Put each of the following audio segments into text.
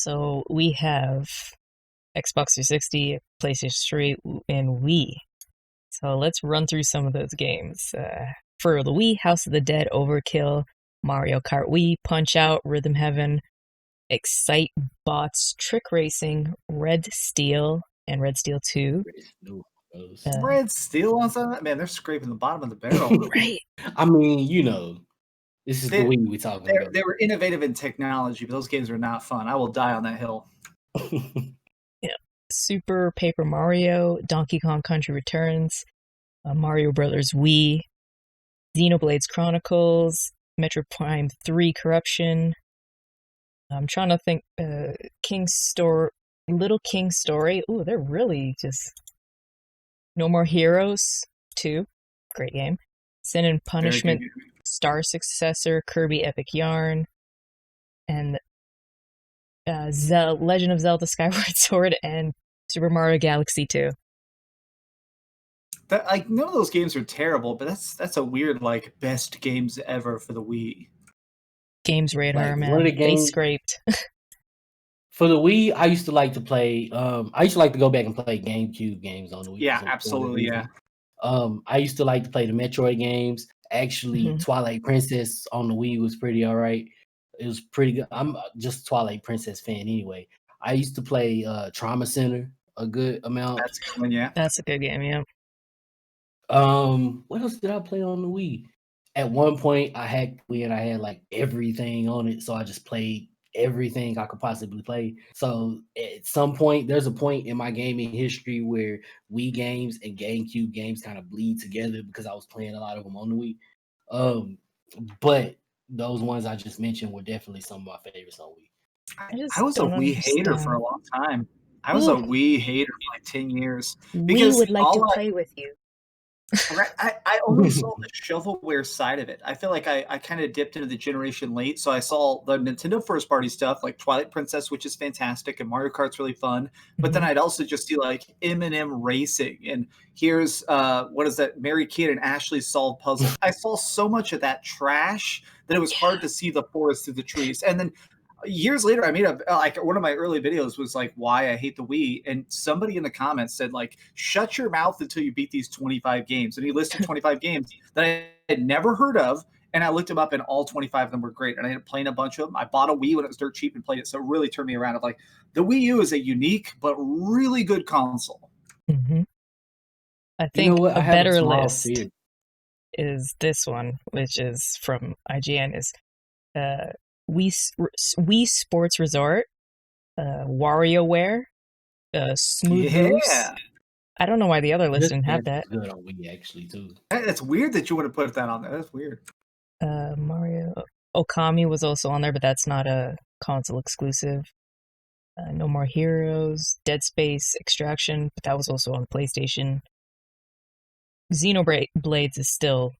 So we have Xbox 360, PlayStation 3, and Wii. So let's run through some of those games. For the Wii, House of the Dead, Overkill, Mario Kart Wii, Punch Out, Rhythm Heaven, Excite Bots, Trick Racing, Red Steel, and Red Steel 2. Red Steel on some of that? Man, they're scraping the bottom of the barrel. Right. I mean, this is the Wii we talking about. They were innovative in technology, but those games are not fun. I will die on that hill. Yeah. Super Paper Mario, Donkey Kong Country Returns, Mario Brothers Wii, Xenoblade Chronicles, Metroid Prime 3 Corruption. I'm trying to think. Little King Story. Ooh, they're really just. No More Heroes 2, great game. Sin and Punishment, Star Successor, Kirby Epic Yarn, and Legend of Zelda Skyward Sword and Super Mario Galaxy 2. None of those games are terrible, but that's a weird best games ever for the Wii. Games Radar, man. They scraped. For the Wii, I used to like to play. I used to like to go back and play GameCube games on the Wii. Yeah, absolutely. Yeah. I used to like to play the Metroid games. Actually, Twilight Princess on the Wii was pretty all right. It was pretty good. I'm just a Twilight Princess fan anyway. I used to play Trauma Center a good amount. That's a good one, yeah. That's a good game, yeah. What else did I play on the Wii? At one point, I had Wii and I had everything on it, so I just played everything I could possibly play. So at some point, there's a point in my gaming history where Wii games and GameCube games kind of bleed together because I was playing a lot of them on the Wii. But those ones I just mentioned were definitely some of my favorites on Wii. I was a Wii hater for a long time. I was a Wii hater for 10 years. Because we would like to play with you. I only saw the shovelware side of it. I feel like I kind of dipped into the generation late, so I saw the Nintendo first party stuff like Twilight Princess, which is fantastic, and Mario Kart's really fun. But then I'd also just see M&M Racing, and here's what is that? Mary Kate and Ashley Solve Puzzle. I saw so much of that trash that it was hard to see the forest through the trees. And then years later, I made one of my early videos was why I hate the Wii, and somebody in the comments said shut your mouth until you beat these 25 games, and he listed 25 games that I had never heard of, and I looked them up, and all 25 of them were great, and I ended up playing a bunch of them. I bought a Wii when it was dirt cheap and played it, so it really turned me around of the Wii U is a unique but really good console. I think a better list is this one, which is from IGN, is Wii Sports Resort, WarioWare, Smooth Moves. I don't know why the other list didn't have that. Good on Wii actually too. It's weird that you would have put that on there. That's weird. Mario Okami was also on there, but that's not a console exclusive. No More Heroes, Dead Space, Extraction, but that was also on PlayStation. Xenoblades is still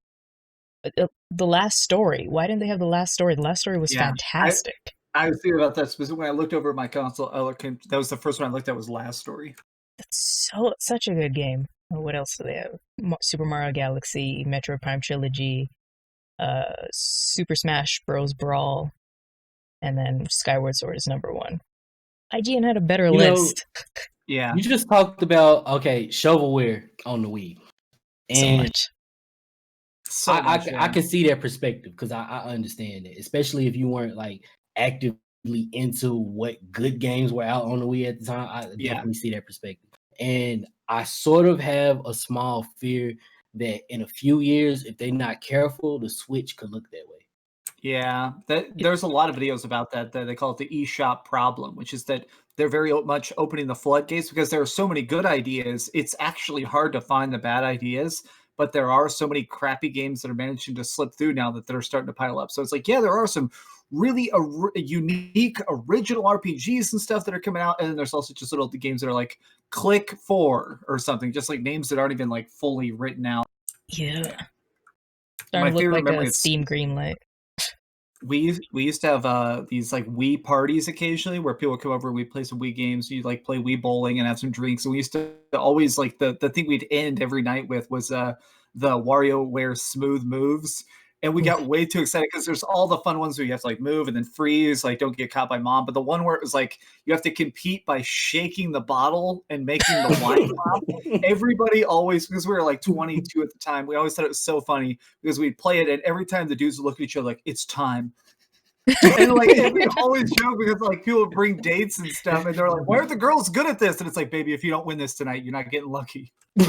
the last story. Why didn't they have the last story? The last story was fantastic. I was thinking about that specifically when I looked over at my console. That was the first one I looked at was Last Story. It's such a good game. What else do they have? Super Mario Galaxy, Metroid Prime Trilogy, Super Smash Bros. Brawl, and then Skyward Sword is number one. IGN had a better list. Yeah. You just talked about, shovelware on the Wii. And so much. I can see that perspective because I understand it, especially if you weren't actively into what good games were out on the Wii at the time. I definitely see that perspective. And I sort of have a small fear that in a few years, if they're not careful, the Switch could look that way. Yeah, there's a lot of videos about that they call it the eShop problem, which is that they're very much opening the floodgates because there are so many good ideas. It's actually hard to find the bad ideas, but there are so many crappy games that are managing to slip through now that they're starting to pile up. So it's there are some really unique original RPGs and stuff that are coming out, and then there's also just little games that are Click 4 or something, just names that aren't even fully written out. Yeah, starting to look like a Steam Greenlight. We used to have these Wii parties occasionally where people would come over and we'd play some Wii games. You'd play Wii bowling and have some drinks. And we used to always the thing we'd end every night with was the WarioWare Smooth Moves. And we got way too excited because there's all the fun ones where you have to like move and then freeze, like don't get caught by mom. But the one where it was like you have to compete by shaking the bottle and making the wine pop. Everybody always, because we were like 22 at the time, we always thought it was so funny because we'd play it and every time the dudes would look at each other like, it's time. And like we always joke because like people would bring dates and stuff and they're like, why aren't the girls good at this? And it's like, baby, if you don't win this tonight, you're not getting lucky. Jerk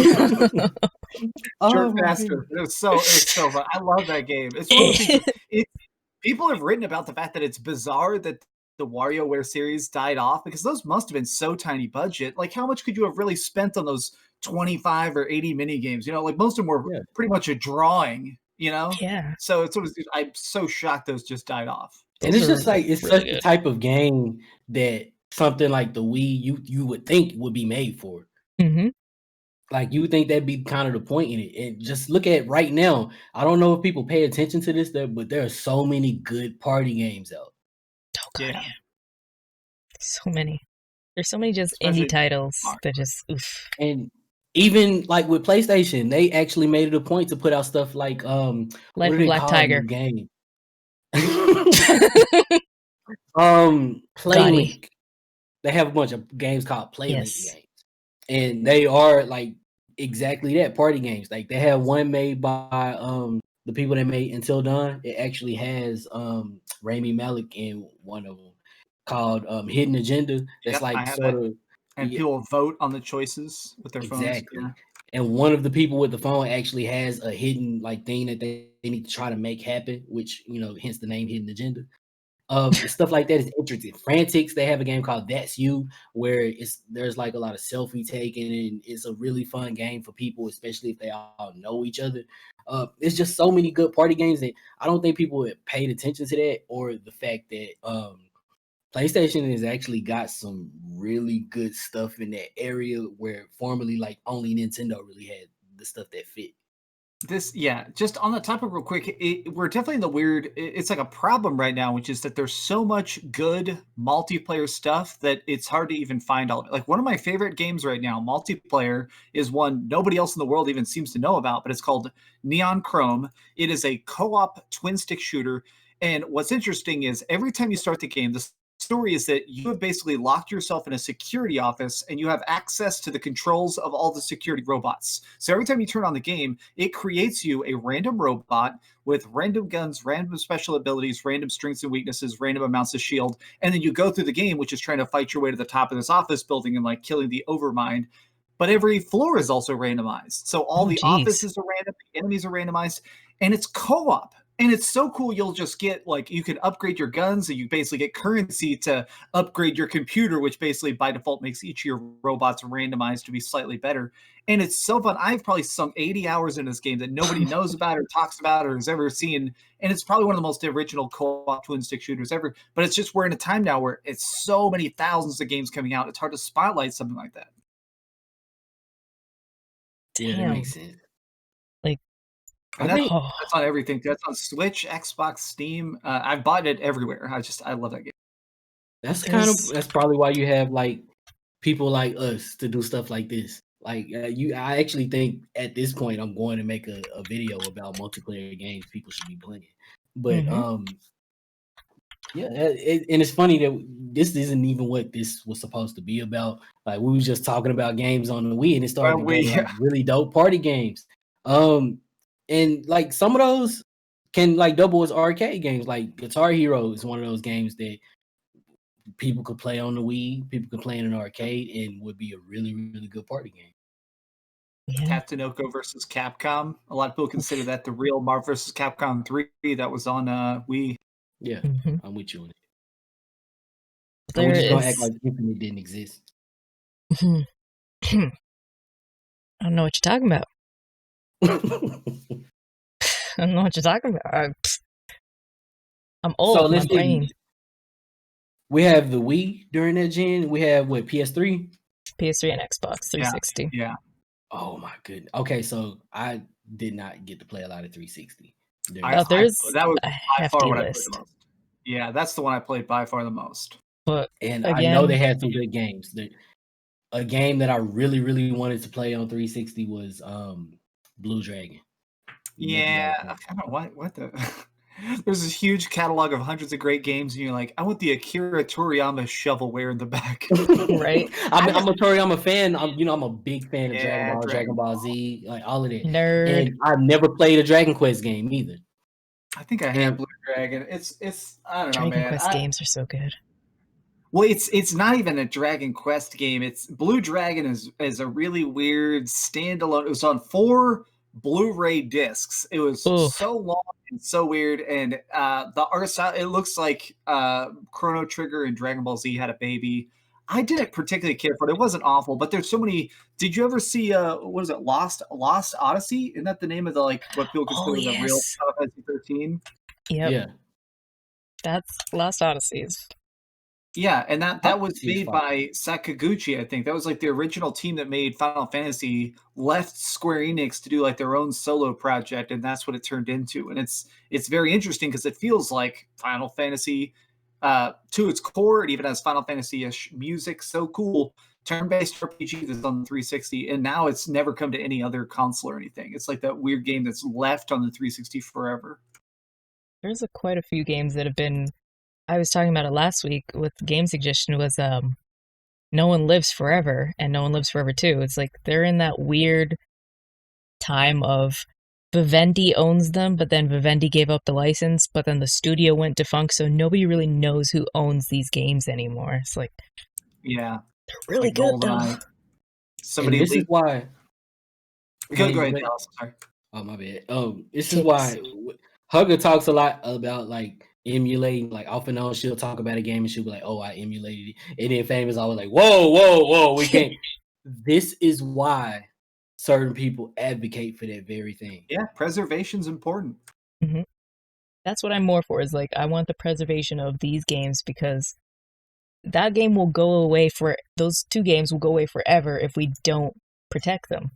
faster. It was so fun. I love that game. It's one of the things, people have written about the fact that it's bizarre that the WarioWare series died off because those must have been so tiny budget. Like how much could you have really spent on those 25 or 80 mini games? You know, like most of them were pretty much a drawing, you know? Yeah. So it's I'm so shocked those just died off. And it's just like it's really such a type of game that something like the Wii you would think would be made for. Mm-hmm. Like you would think that'd be kind of the point in it. And just look at right now. I don't know if people pay attention to this, but there are so many good party games out. Oh god, yeah. So many. There's so many just indie titles that just oof. And even like with PlayStation, they actually made it a point to put out stuff like Life of Black Tiger game. Playlink. They have a bunch of games called Playlink games. And they are like exactly that, party games. Like they have one made by the people that made Until Dawn. It actually has Rami Malek in one of them called Hidden Agenda. That's like sort of and people vote on the choices with their phones. Exactly. And one of the people with the phone actually has a hidden like thing that they need to try to make happen, which, you know, hence the name Hidden Agenda. Stuff like that is interesting. Frantics, they have a game called That's You, where there's like a lot of selfie taking, and it's a really fun game for people, especially if they all know each other. It's just so many good party games that I don't think people have paid attention to that, or the fact that PlayStation has actually got some really good stuff in that area where formerly like only Nintendo really had the stuff that fit. Just on the topic real quick, we're definitely in the weird, it's like a problem right now, which is that there's so much good multiplayer stuff that it's hard to even find all of it. Like one of my favorite games right now, multiplayer, is one nobody else in the world even seems to know about, but it's called Neon Chrome. It is a co-op twin stick shooter. And what's interesting is every time you start the game, the story is that you have basically locked yourself in a security office and you have access to the controls of all the security robots. So every time you turn on the game, it creates you a random robot with random guns, random special abilities, random strengths and weaknesses, random amounts of shield. And then you go through the game, which is trying to fight your way to the top of this office building and like killing the Overmind. But every floor is also randomized. So all the offices are random, the enemies are randomized, and it's co-op. And it's so cool. You'll just get like, you can upgrade your guns and you basically get currency to upgrade your computer, which basically by default makes each of your robots randomized to be slightly better. And it's so fun. I've probably sunk 80 hours in this game that nobody knows about or talks about or has ever seen. And it's probably one of the most original co-op twin stick shooters ever. But it's just, we're in a time now where it's so many thousands of games coming out. It's hard to spotlight something like that. Yeah, that makes sense. Like, and that's on everything. That's on Switch, Xbox, Steam. I've bought it everywhere. I love that game. That's probably why you have like people like us to do stuff like this. Like I actually think at this point I'm going to make a video about multiplayer games people should be playing. But and it's funny that this isn't even what this was supposed to be about. Like we were just talking about games on the Wii, and it started to get like really dope party games. And like some of those can like double as arcade games. Like Guitar Hero is one of those games that people could play on the Wii, people could play in an arcade, and would be a really, really good party game. Yeah. Tatsunoko versus Capcom. A lot of people consider that the real Marvel versus Capcom 3 that was on Wii. Yeah, I'm with you on it. We're just gonna act like Infinite didn't exist. I don't know what you're talking about. I don't know what you're talking about. I'm old. So my brain. We have the Wii during that gen. We have what, PS3? PS3 and Xbox 360. Yeah. Oh my goodness. Okay, so I did not get to play a lot of 360. That was by far what I played list. the most. Yeah, that's the one I played by far the most. But and again, I know they had some good games. A game that I really, really wanted to play on 360 was Blue Dragon. Yeah, I don't know what the. There's this huge catalog of hundreds of great games, and you're like, I want the Akira Toriyama shovelware in the back. Right. I'm a Toriyama fan. I'm a big fan of Dragon Yeah, Ball, Dragon Dragon Ball Z, like all of that. Nerd. And I've never played a Dragon Quest game either. I think I have Blue Dragon. It's I don't know, Dragon man. Quest games are so good. Well, it's not even a Dragon Quest game. It's Blue Dragon is a really weird standalone. It was on 4 Blu-ray discs. It was so long and so weird, and the art style, it looks like Chrono Trigger and Dragon Ball Z had a baby. I didn't particularly care for it. It wasn't awful, but there's so many. Did you ever see what is it, Lost Odyssey? Isn't that the name of the what people consider the real Final Fantasy 13? Yep. Yeah. That's Lost Odysseys. Yeah, and that was made by Sakaguchi, I think. That was like the original team that made Final Fantasy, left Square Enix to do like their own solo project, and that's what it turned into. And it's very interesting because it feels like Final Fantasy to its core. It even has Final Fantasy-ish music, so cool. Turn-based RPG that's on the 360, and now it's never come to any other console or anything. It's like that weird game that's left on the 360 forever. There's quite a few games that have been. I was talking about it last week with game suggestion was No One Lives Forever and No One Lives Forever 2. It's like they're in that weird time of Vivendi owns them, but then Vivendi gave up the license, but then the studio went defunct, so nobody really knows who owns these games anymore. It's like, yeah, they're really good though. Somebody this is why. Go ahead, Dallas. Sorry. Oh, my bad. This is why Hugger talks a lot about like emulating, like off and on. She'll talk about a game and she'll be like, "Oh, I emulated it," and then Fame is always like, "Whoa, we can't." This is why certain people advocate for that very thing. Yeah, preservation's important. Mm-hmm. That's what I'm more for. Is like I want the preservation of these games because that game will go away for those 2 games will go away forever if we don't protect them.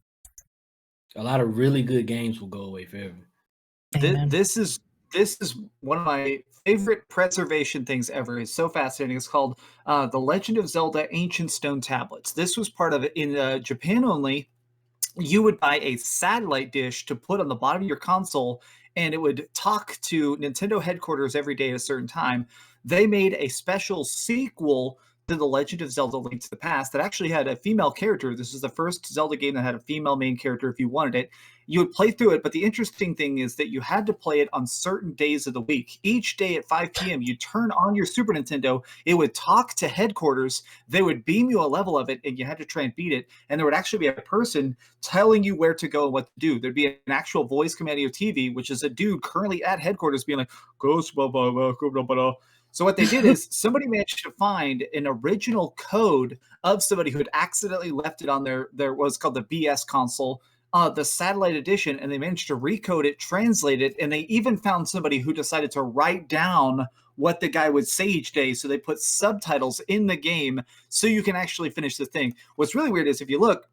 A lot of really good games will go away forever. This is one of my favorite preservation things ever. It's so fascinating. It's called The Legend of Zelda Ancient Stone Tablets. This was part of it in Japan only. You would buy a satellite dish to put on the bottom of your console, and it would talk to Nintendo headquarters every day at a certain time. They made a special sequel to The Legend of Zelda Link to the Past that actually had a female character. This is the first Zelda game that had a female main character if you wanted it. You would play through it, but the interesting thing is that you had to play it on certain days of the week. Each day at 5 p.m., you turn on your Super Nintendo, it would talk to headquarters, they would beam you a level of it, and you had to try and beat it, and there would actually be a person telling you where to go and what to do. There'd be an actual voice command on your TV, which is a dude currently at headquarters being like, go, blah, blah, blah, blah, blah. So what they did is somebody managed to find an original code of somebody who had accidentally left it on their what's called the BS console, the satellite edition, and they managed to recode it, translate it, and they even found somebody who decided to write down what the guy would say each day. So they put subtitles in the game so you can actually finish the thing. What's really weird is if you look,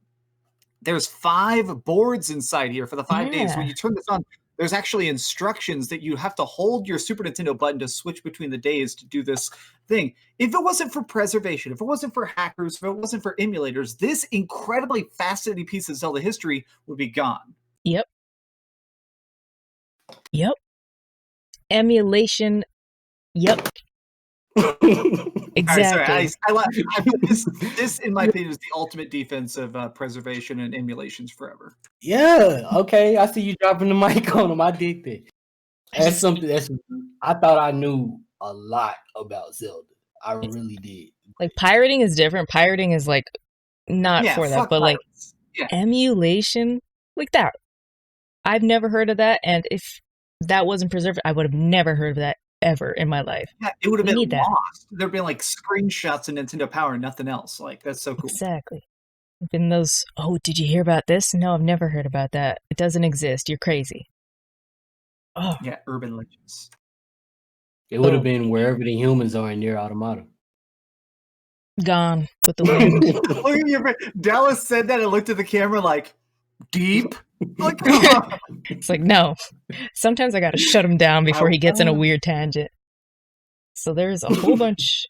there's 5 boards inside here for the 5 days. When you turn this on, there's actually instructions that you have to hold your Super Nintendo button to switch between the days to do this thing. If it wasn't for preservation, if it wasn't for hackers, if it wasn't for emulators, this incredibly fascinating piece of Zelda history would be gone. Yep. Emulation. Yep. Exactly. I feel this, in my opinion, is the ultimate defense of preservation and emulations forever. Yeah. Okay. I see you dropping the mic on him. I dig that. That's something I thought I knew a lot about Zelda. I really did. Like pirating is different. Pirating is like not for that, but pirates. Like emulation, like that. I've never heard of that, and if that wasn't preserved, I would have never heard of that ever in my life. Yeah, it would have been lost. There'd been like screenshots of Nintendo Power and nothing else. Like that's so cool. Exactly. Been those. Oh, did you hear about this? No, I've never heard about that. It doesn't exist. You're crazy. Oh yeah, urban legends. It would have been wherever the humans are in Nier Automata. Gone with the wind. Look at your friend. Dallas said that and looked at the camera like deep. Like, it's like no. Sometimes I gotta shut him down before he gets in a weird tangent. So there's a whole bunch.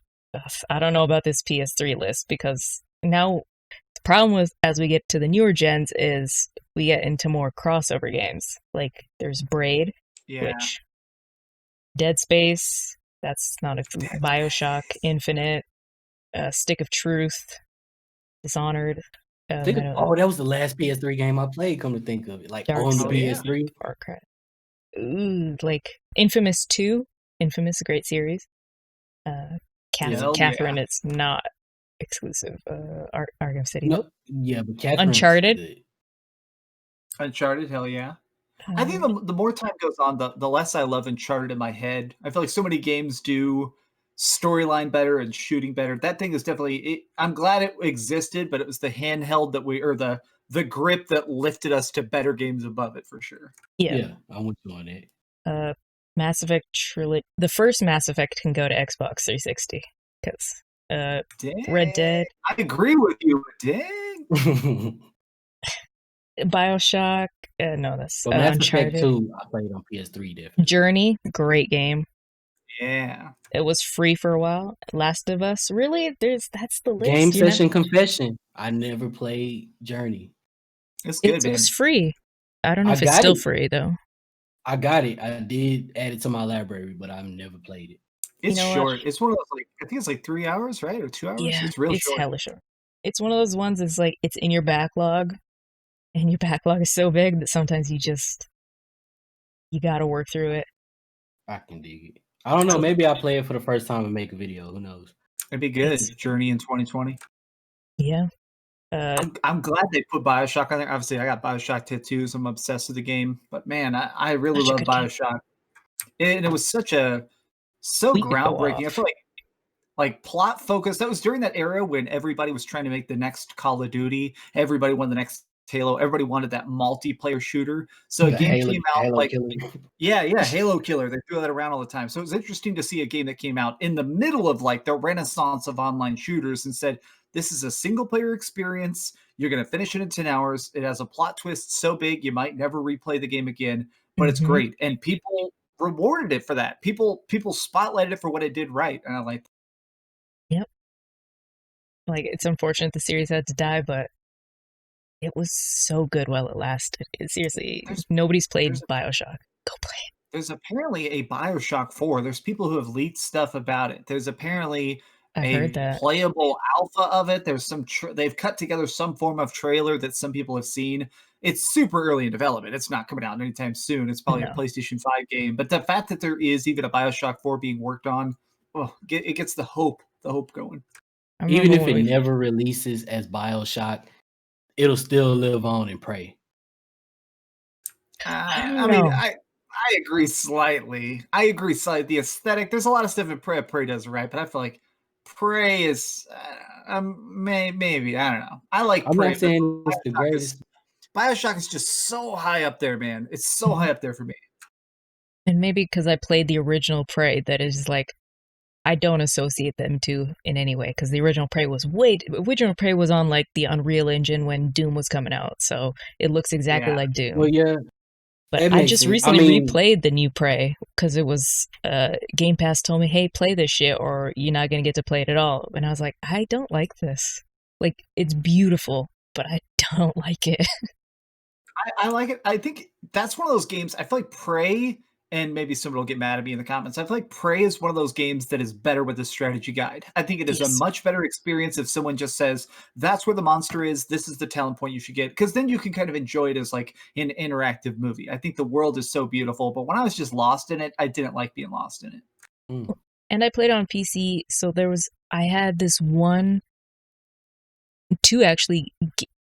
I don't know about this PS3 list because now the problem with as we get to the newer gens is we get into more crossover games. Like there's Braid, Yeah. which Dead Space, that's not a Bioshock, Infinite, Stick of Truth, Dishonored. that was the last PS3 game I played. Come to think of it, like Dark on the Souls. PS3. Far Cry. Ooh, like Infamous 2. Infamous, a great series. Catherine, it's not exclusive. Arkham City. No, yeah, but Catherine. Uncharted. Uncharted, hell yeah. I think the more time goes on, the less I love Uncharted in my head. I feel like so many games do storyline better and shooting better. That thing is definitely. I'm glad it existed, but it was the handheld the grip that lifted us to better games above it for sure. Yeah, I want you on it. Mass Effect trilogy. The first Mass Effect can go to Xbox 360 because Red Dead. I agree with you. Dang. Bioshock. No, that's Mass Uncharted. Effect 2, I played on PS3 definitely. Journey, great game. Yeah. It was free for a while. Last of Us, really? That's the list. Game Session Confession. I never played Journey. It's good, man. It was free. I don't know if it's still free though. I got it. I did add it to my library, but I've never played it. It's short. It's one of those, like, I think it's like 3 hours, right? Or 2 hours? Yeah, it's real short. It's hella short. It's one of those ones that's like, it's in your backlog, and your backlog is so big that sometimes you gotta work through it. I can dig it. I don't know. Maybe I'll play it for the first time and make a video. Who knows? It'd be good. Journey in 2020. Yeah. I'm glad they put Bioshock on there. Obviously, I got Bioshock tattoos. I'm obsessed with the game. But man, I really love Bioshock. And it was so groundbreaking. I feel like plot focus. That was during that era when everybody was trying to make the next Call of Duty. Everybody wanted the next Halo. Everybody wanted that multiplayer shooter. So a game came out Halo Killer. Halo Killer. They threw that around all the time. So it was interesting to see a game that came out in the middle of like the renaissance of online shooters and said, this is a single player experience. You're going to finish it in 10 hours. It has a plot twist so big you might never replay the game again, but it's great. And people rewarded it for that. People spotlighted it for what it did right. And I like that. Yep. Like, it's unfortunate the series had to die, but it was so good while it lasted. Seriously, nobody's played Bioshock. Go play it. There's apparently a Bioshock 4. There's people who have leaked stuff about it. There's apparently a playable alpha of it. There's some they've cut together some form of trailer that some people have seen. It's super early in development. It's not coming out anytime soon. It's probably a PlayStation 5 game. But the fact that there is even a Bioshock 4 being worked on, it gets the hope going. Even if it never releases as Bioshock, it'll still live on and Prey. I mean, I agree slightly. The aesthetic, there's a lot of stuff that Prey does right, but I feel like Prey is maybe, I don't know. I like Prey. I'm not saying it's the greatest. Bioshock is just so high up there, man. It's so high up there for me. And maybe because I played the original Prey, that is like, I don't associate them two in any way, because the original Prey was on like the Unreal Engine when Doom was coming out, so it looks exactly like Doom. Well, yeah. But I just recently replayed the new Prey because it was Game Pass told me, hey, play this shit or you're not going to get to play it at all. And I was like, I don't like this. Like, it's beautiful, but I don't like it. I like it. I think that's one of those games. I feel like Prey, and maybe somebody will get mad at me in the comments, I feel like Prey is one of those games that is better with a strategy guide. I think it is a much better experience if someone just says, that's where the monster is, this is the talent point you should get, because then you can kind of enjoy it as like an interactive movie. I think the world is so beautiful, but when I was just lost in it, I didn't like being lost in it. And I played on PC, so I had this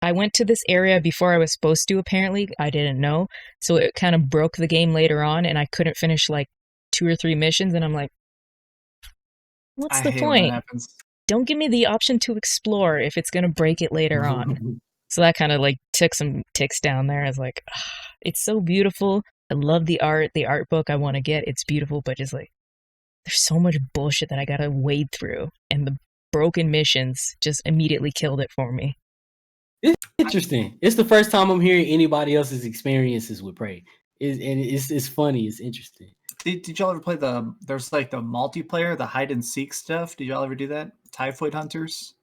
I went to this area before I was supposed to, apparently. I didn't know. So it kind of broke the game later on, and I couldn't finish like 2 or 3 missions, and I'm like, what's the point? Don't give me the option to explore if it's going to break it later on. So that kind of like took some ticks down there. I was like, it's so beautiful. I love the art book I want to get. It's beautiful, but just like, there's so much bullshit that I got to wade through, and the broken missions just immediately killed it for me. It's interesting. It's the first time I'm hearing anybody else's experiences with Prey. It's funny. It's interesting. Did y'all ever play there's like the multiplayer, the hide and seek stuff? Did y'all ever do that? Typhoid Hunters?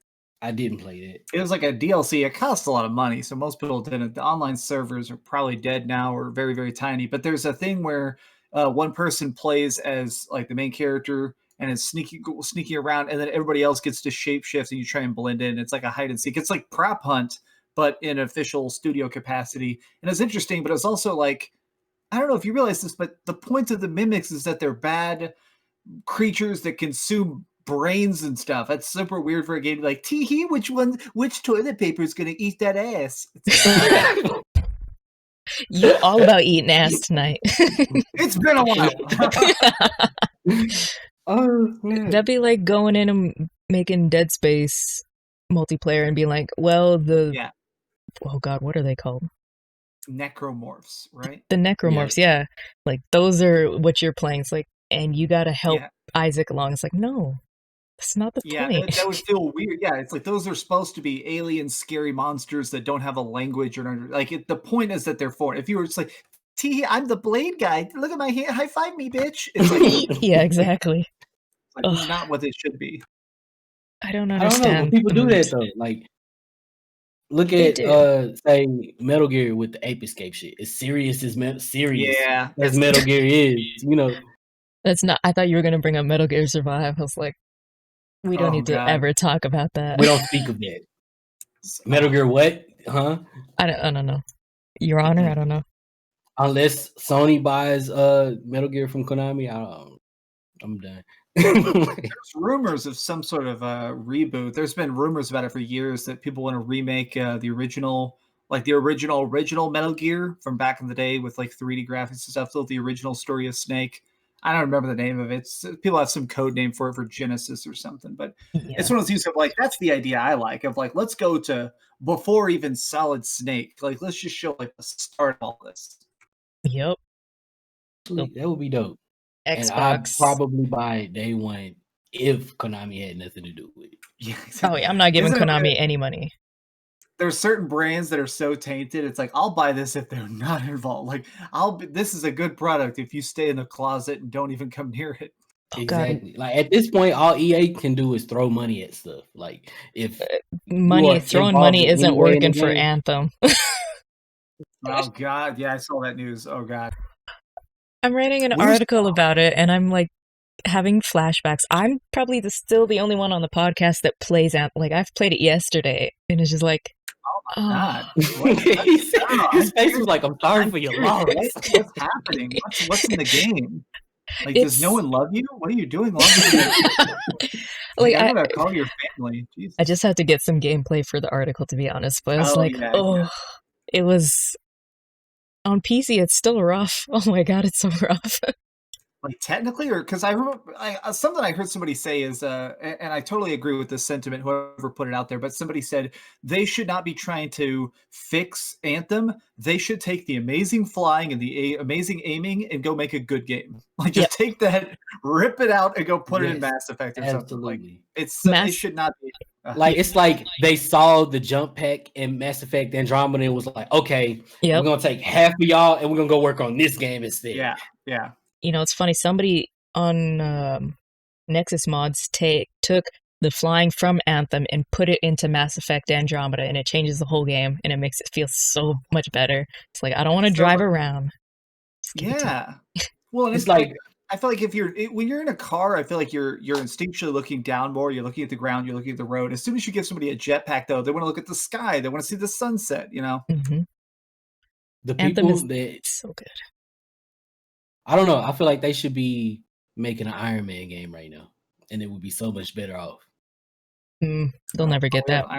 I didn't play that. It was like a DLC. It cost a lot of money, so most people didn't. The online servers are probably dead now or very, very tiny. But there's a thing where one person plays as like the main character and is sneaking around, and then everybody else gets to shapeshift, and you try and blend in. It's like a hide and seek. It's like Prop Hunt, but in official studio capacity. And it's interesting, but it's also like, I don't know if you realize this, but the point of the mimics is that they're bad creatures that consume brains and stuff. That's super weird for a game to be like, tee-hee, which toilet paper is going to eat that ass? You all about eating ass tonight. It's been a while. Oh, man. That'd be like going in and making Dead Space multiplayer and being like, well, oh god, what are they called? Necromorphs, right? The necromorphs, yeah. Like, those are what you're playing. It's like, and you gotta help Isaac along. It's like, no, that's not the point. That would feel weird. Yeah, it's like those are supposed to be alien, scary monsters that don't have a language or like. The point is that they're foreign. If you were just like, "Tee, I'm the blade guy. Look at my hand. High five me, bitch." It's like, yeah, exactly. It's like not what it should be. I don't understand. I don't know when people do that though. Like, look at say Metal Gear with the Ape Escape shit. As serious as Metal Gear is, you know. That's not. I thought you were gonna bring up Metal Gear Survive. I was like, we don't need to ever talk about that. We don't speak of that. Metal Gear what? Huh? I don't know. Your Honor, I don't know. Unless Sony buys Metal Gear from Konami, I'm done. There's rumors of some sort of reboot. There's been rumors about it for years that people want to remake the original Metal Gear from back in the day with like 3D graphics and stuff. So the original story of Snake. I don't remember the name of it. People have some code name for it for Genesis or something, but it's one of those things of like, that's the idea I like of like, let's go to before even Solid Snake. Like, let's just show like the start of all this. Yep. That would be dope. Xbox. And I'd probably buy it day one if Konami had nothing to do with it. Yeah, exactly. Oh, yeah, I'm not giving Konami any money. There's certain brands that are so tainted. It's like, I'll buy this if they're not involved. Like, this is a good product if you stay in the closet and don't even come near it. Exactly. Like at this point, all EA can do is throw money at stuff. Like if throwing money isn't working for Anthem. Oh god, yeah, I saw that news. Oh god. I'm writing an article about it, and I'm like having flashbacks. I'm probably still the only one on the podcast that plays Anthem. Like, I've played it yesterday, and it's just like, oh my god. His face was like, I'm sorry for your loss. What's happening? What's in the game? Like, does no one love you? What are you doing? Like, I'm gonna call your family. Jesus. I just had to get some gameplay for the article, to be honest. But I was it was on PC. It's still rough. Oh my god, it's so rough. Like technically, or because I remember something I heard somebody say is, and I totally agree with this sentiment, whoever put it out there, but somebody said they should not be trying to fix Anthem. They should take the amazing flying and the amazing aiming and go make a good game. Like just take that, rip it out, and go put it in Mass Effect or something. Like it should not be. Like it's like they saw the jump pack in Mass Effect Andromeda and was like, okay, we're gonna take half of y'all and we're gonna go work on this game instead. Yeah. You know, it's funny. Somebody on Nexus Mods took the flying from Anthem and put it into Mass Effect Andromeda, and it changes the whole game, and it makes it feel so much better. It's like, I don't want to drive around. Yeah. Well, and it's like, I feel like when you're in a car, I feel like you're instinctually looking down more. You're looking at the ground. You're looking at the road. As soon as you give somebody a jetpack, though, they want to look at the sky. They want to see the sunset. You know. Mm-hmm. The Anthem people is so good. I don't know. I feel like they should be making an Iron Man game right now, and it would be so much better off. They'll never get that. We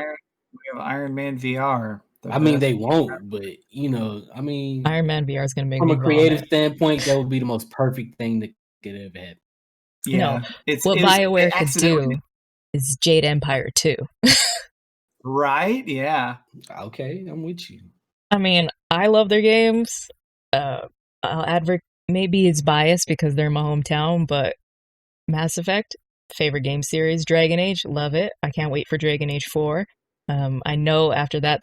have Iron Man VR. I mean, they won't, but I mean, Iron Man VR is going to make from a creative standpoint, that would be the most perfect thing that could ever happen. Yeah, what BioWare could do is Jade Empire 2. Right? Yeah. Okay, I'm with you. I mean, I love their games. Maybe it's biased because they're in my hometown, but Mass Effect, favorite game series. Dragon Age, love it. I can't wait for Dragon Age 4. I know after that,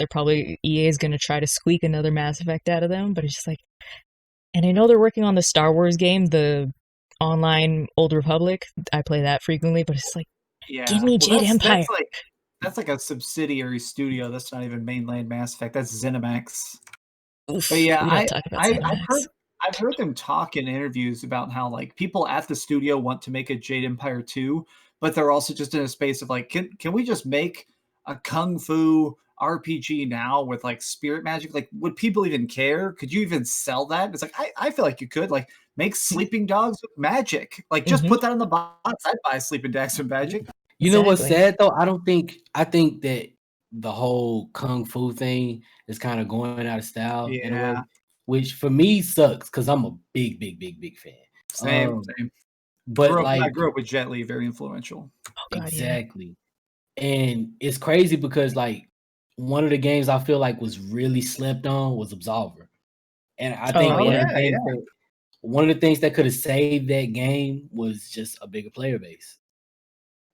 EA is going to try to squeak another Mass Effect out of them, but it's just like, and I know they're working on the Star Wars game, the online Old Republic. I play that frequently, but it's like, give me Jade Empire. That's like a subsidiary studio. That's not even mainland Mass Effect. That's ZeniMax. Oof, But yeah, we don't talk about ZeniMax. I've heard them talk in interviews about how like people at the studio want to make a Jade Empire 2, but they're also just in a space of like, can we just make a kung fu RPG now with like spirit magic? Like, would people even care? Could you even sell that? It's like I feel like you could like make sleeping dogs with magic. Like, just put that in the box. I'd buy sleeping dogs with magic. You know what's Exactly. sad though? I think that the whole kung fu thing is kind of going out of style in a way, Yeah, which for me sucks because I'm a big fan. same. But I like grew up with Jet Li, very influential. Oh God, yeah. exactly, and it's crazy because like one of the games I feel like was really slept on was Absolver, and I think Oh yeah. one of the things that could have saved that game was just a bigger player base.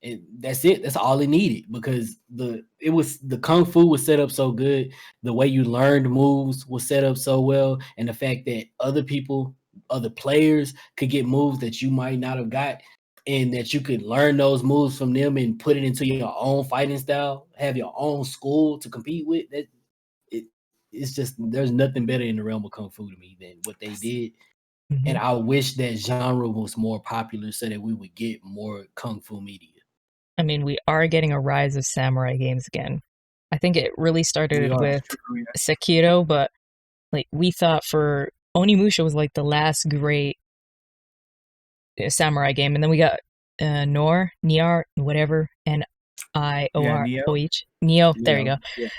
And that's it. That's all it needed because the kung fu was set up so good. The way you learned moves was set up so well, and the fact that other players could get moves that you might not have got, and that you could learn those moves from them and put it into your own fighting style, have your own school to compete with. It's just there's nothing better in the realm of kung fu to me than what they did. And I wish that genre was more popular so that we would get more kung fu media. I mean, we are getting a rise of samurai games again. I think it really started with Sekiro, but like we thought for Onimusha was like the last great samurai game, and then we got Nier, whatever, Nioh. Neo. There you go. Yeah.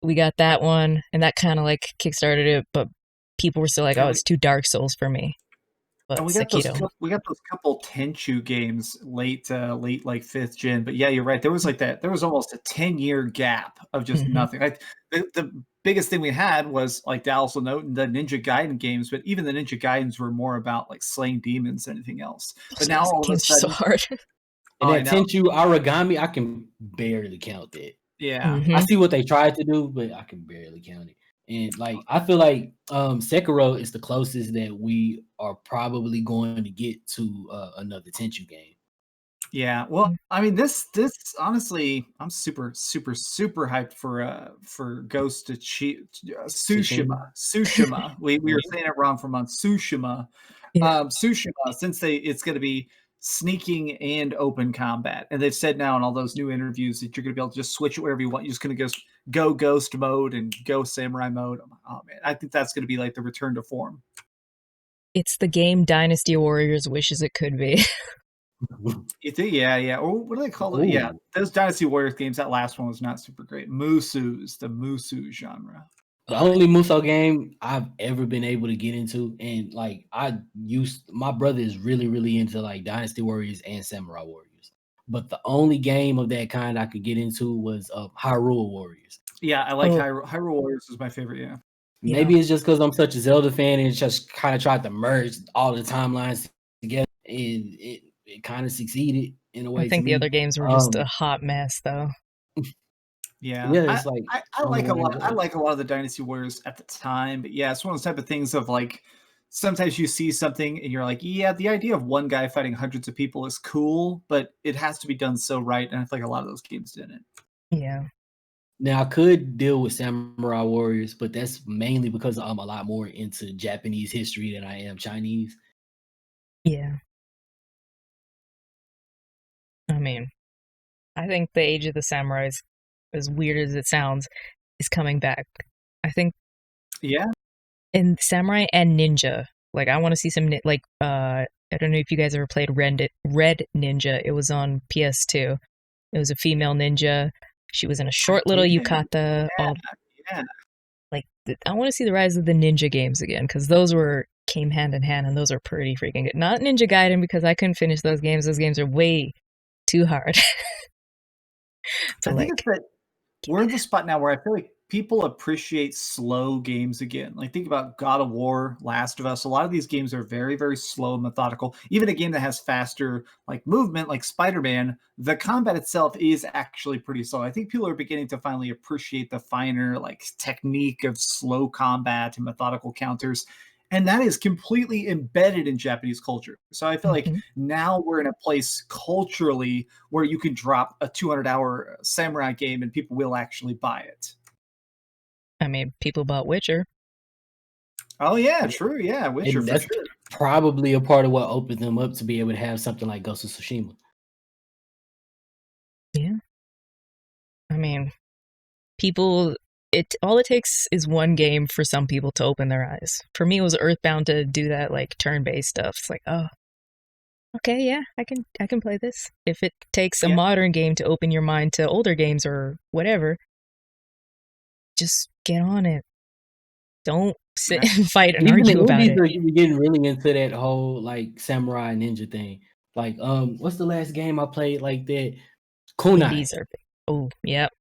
We got that one, and that kind of like kickstarted it, but people were still like, "Oh, it's too Dark Souls for me." But And we got those couple Tenchu games late like 5th gen. But yeah, you're right. There was like that. There was almost a 10-year gap of just nothing. Like the biggest thing we had was like Dallas will note the Ninja Gaiden games, but even the Ninja Gaidens were more about like slaying demons than anything else. But now all of a sudden, so hard. And that Tenchu Origami, I can barely count that. Yeah. I see what they tried to do, but I can barely count it. And like I feel like Sekiro is the closest that we are probably going to get to another Tenchu game. Yeah, well, I mean, this honestly, I'm super hyped for Ghost of Tsushima. We were saying it wrong for months. Tsushima, Tsushima, since it's going to be sneaking and open combat, and they've said now in all those new interviews that you're going to be able to just switch it wherever you want. You're just going to go Ghost mode and go Samurai mode. Oh man, I think that's going to be like the return to form. It's the game Dynasty Warriors wishes it could be. You think, yeah. Or what do they call it? Yeah, those Dynasty Warriors games. That last one was not super great. The Musu genre. The only Muso game I've ever been able to get into, and like my brother is really into like Dynasty Warriors and Samurai Warriors. But the only game of that kind I could get into was Hyrule Warriors. Yeah, I like Hyrule Warriors is my favorite. Yeah. Maybe it's just because I'm such a Zelda fan and just kind of tried to merge all the timelines together, and it kind of succeeded in a way. I think the other games were just a hot mess, though. Yeah, it's like I like a lot. I like a lot of the Dynasty Warriors at the time, but yeah, it's one of those type of things of like sometimes you see something and you're like, yeah, the idea of one guy fighting hundreds of people is cool, but it has to be done so right, and I feel like a lot of those games didn't. Yeah. Now I could deal with Samurai Warriors, but that's mainly because I'm a lot more into Japanese history than I am Chinese. Yeah. I mean, I think the Age of the Samurais, as weird as it sounds, is coming back. I think. Yeah. In Samurai and Ninja, like I want to see some I don't know if you guys ever played Red Ninja. It was on PS2. It was a female ninja. She was in a short little yukata. Yeah. Like I want to see the rise of the ninja games again because those came hand in hand and those are pretty freaking good. Not Ninja Gaiden because I couldn't finish those games. Those games are way too hard. I think it's that we're in the spot now where I feel like people appreciate slow games again. Like think about God of War, Last of Us. A lot of these games are very, very slow and methodical. Even a game that has faster like movement, like Spider-Man, the combat itself is actually pretty slow. I think people are beginning to finally appreciate the finer like technique of slow combat and methodical counters. And that is completely embedded in Japanese culture. So I feel like Mhm. now we're in a place culturally where you can drop a 200-hour samurai game and people will actually buy it. I mean, people bought Witcher. Oh yeah, true. Yeah, Witcher And for that's sure. probably a part of what opened them up to be able to have something like Ghost of Tsushima. Yeah. I mean, people, all it takes is one game for some people to open their eyes. For me, it was Earthbound to do that like turn-based stuff. It's like, oh, okay, yeah, I can play this. If it takes a Yeah. modern game to open your mind to older games or whatever, just get on it. Don't sit Yeah. and fight and Even the argue about indies it. are getting really into that whole like samurai ninja thing. Like, what's the last game I played like that? Kunai. Indies are big. Oh, yep.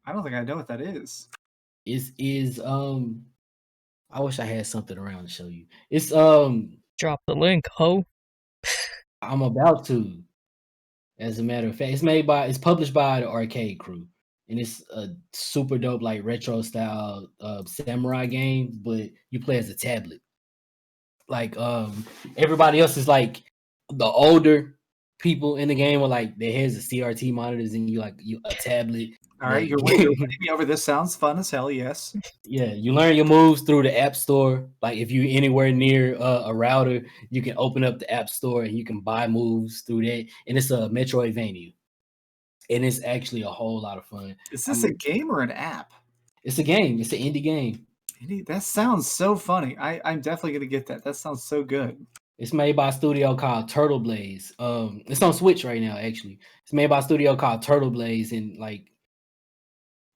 I don't think I know what that is. Is I wish I had something around to show you. It's Drop the link, ho. I'm about to. As a matter of fact, it's published by the Arcade Crew, and it's a super dope like retro style samurai game, but you play as a tablet. Like everybody else is like the older people in the game are like their heads are CRT monitors, and you a tablet. All right, you're that- winning me over. This sounds fun as hell. Yes. Yeah, you learn your moves through the app store. Like if you're anywhere near a router, you can open up the app store and you can buy moves through that. And it's a Metroidvania, and it's actually a whole lot of fun. Is this a game or an app? It's a game. It's an indie game. That sounds so funny. I'm definitely gonna get that. That sounds so good. It's made by a studio called Turtle Blaze. It's on Switch right now. Actually, it's made by a studio called Turtle Blaze, and like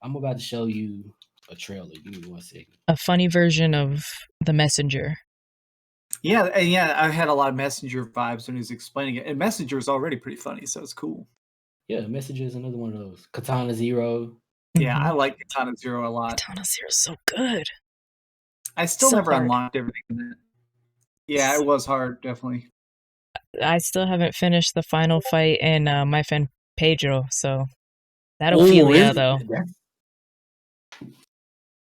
I'm about to show you a trailer. Give me 1 second. A funny version of The Messenger. Yeah, and yeah, I had a lot of Messenger vibes when he was explaining it. And Messenger is already pretty funny, so it's cool. Yeah, Messenger is another one of those. Katana Zero. Yeah, I Mhm. like Katana Zero a lot. Katana Zero is so good. I still So never hard. unlocked everything in that. Yeah, it was hard, definitely. I still haven't finished the final fight in my friend Pedro, so that'll feel ya though.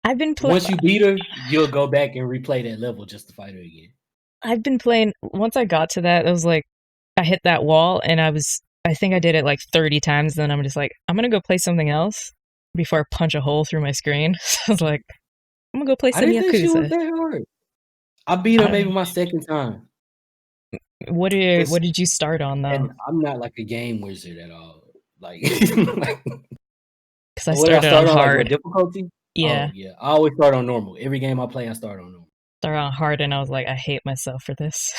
I've been playing. Once you beat her, you'll go back and replay that level just to fight her again. I've been playing. Once I got to that, it was like I hit that wall, and I think I did it like 30 times. Then I'm just like, I'm gonna go play something else before I punch a hole through my screen. So I was like, I'm gonna go play I some didn't think she was Yakuza. that hard. I beat her maybe my second time. What did you start on though? And I'm not like a game wizard at all. Like, Because I what started on like, hard. what, difficulty? Yeah, Oh, yeah. I always start on normal. Every game I play, I start on normal. started on hard, and I was like, I hate myself for this.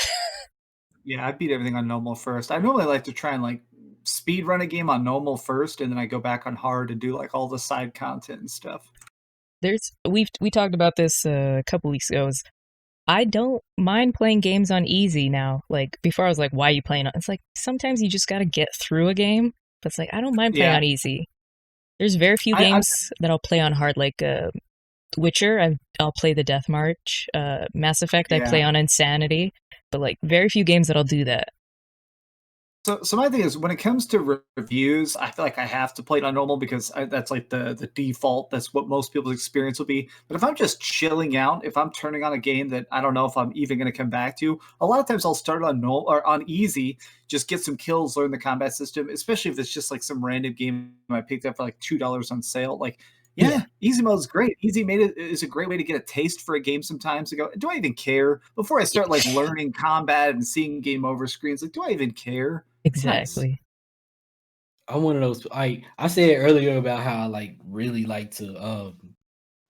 Yeah, I beat everything on normal first. I normally like to try and like speed run a game on normal first, and then I go back on hard to do like all the side content and stuff. We talked about this a couple weeks ago. I don't mind playing games on easy now. Like before, I was like, "Why are you playing on?" It's like sometimes you just got to get through a game. But it's like I don't mind playing Yeah. on easy. There's very few games that I'll play on hard, like Witcher. I'll play the Death March. Mass Effect, I Yeah. play on Insanity. But like very few games that I'll do that. So my thing is, when it comes to reviews, I feel like I have to play it on normal because that's like the default. That's what most people's experience will be. But if I'm just chilling out, if I'm turning on a game that I don't know if I'm even going to come back to, a lot of times I'll start on normal or on easy, just get some kills, learn the combat system. Especially if it's just like some random game I picked up for like $2 on sale. Like, yeah, easy mode is great. Easy made it is a great way to get a taste for a game sometimes. To go, do I even care before I start like learning combat and seeing game over screens? Like, do I even care? Exactly. Nice. I'm one of those. I said earlier about how I like really like to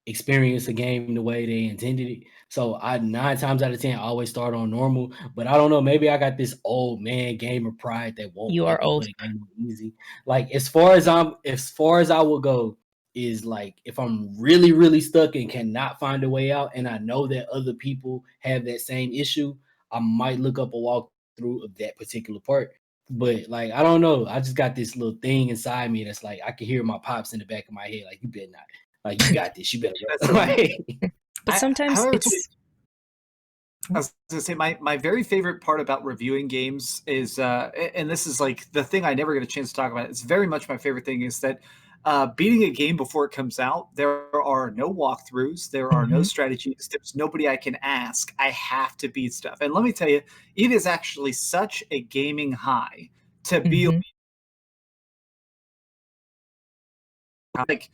experience a game the way they intended it. So I 9 times out of 10 I always start on normal. But I don't know. Maybe I got this old man gamer pride that won't. You let are me old. play a game on easy. Like as far as I will go is like if I'm really really stuck and cannot find a way out, and I know that other people have that same issue, I might look up a walkthrough of that particular part. But like I don't know, I just got this little thing inside me that's like I can hear my pops in the back of my head, like you better not, like you got this, you better. But sometimes however, it's I was gonna say my very favorite part about reviewing games is and this is like the thing I never get a chance to talk about. It's very much my favorite thing is that beating a game before it comes out, there are no walkthroughs, there are no strategies, there's nobody I can ask. I have to beat stuff. And let me tell you, it is actually such a gaming high to be like,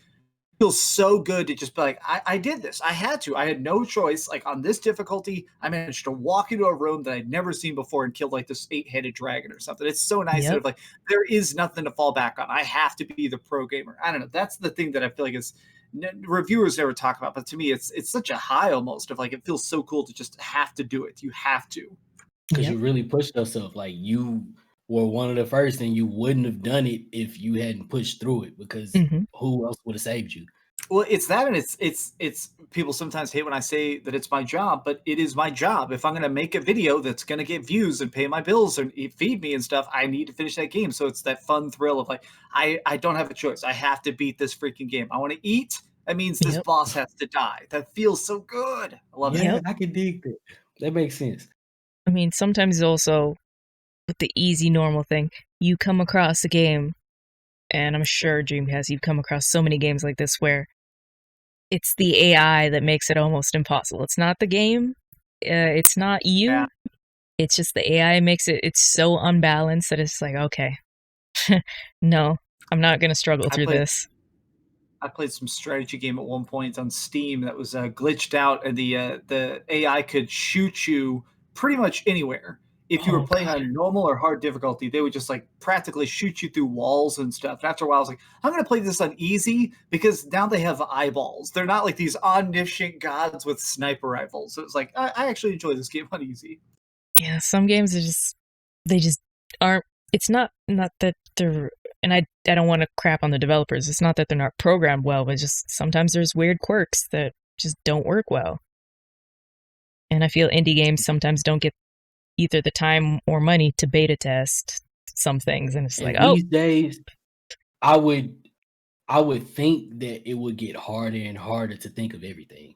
feels so good to just be like, I did this. I had to. I had no choice. Like on this difficulty, I managed to walk into a room that I'd never seen before and killed like this 8-headed dragon or something. It's so nice that like there is nothing to fall back on. I have to be the pro gamer. I don't know. That's the thing that I feel like is reviewers never talk about, but to me, it's such a high almost of like it feels so cool to just have to do it. You have to because you really pushed yourself. Like you were one of the first, and you wouldn't have done it if you hadn't pushed through it. Because who else would have saved you? Well, it's that, and it's people sometimes hate when I say that it's my job, but it is my job. If I'm going to make a video that's going to get views and pay my bills and feed me and stuff, I need to finish that game. So it's that fun thrill of like, I don't have a choice. I have to beat this freaking game. I want to eat. That means this boss has to die. That feels so good. I love it. I can dig that. That makes sense. I mean, sometimes also with the easy normal thing, you come across a game, and I'm sure Dreamcast, you've come across so many games like this where it's the AI that makes it almost impossible. It's not the game. It's not you. Yeah. It's just the AI makes it. It's so unbalanced that it's like, okay, no, I'm not going to struggle through this. I played some strategy game at one point on Steam that was glitched out, and the AI could shoot you pretty much anywhere. If you were playing on normal or hard difficulty, they would just like practically shoot you through walls and stuff. And after a while, I was like, I'm going to play this on easy because now they have eyeballs. They're not like these omniscient gods with sniper rifles. So it's like, I actually enjoy this game on easy. Yeah, some games are they just aren't. It's not that they're, and I don't want to crap on the developers. It's not that they're not programmed well, but just sometimes there's weird quirks that just don't work well. And I feel indie games sometimes don't get either the time or money to beta test some things, and it's like, these days, I would think that it would get harder and harder to think of everything,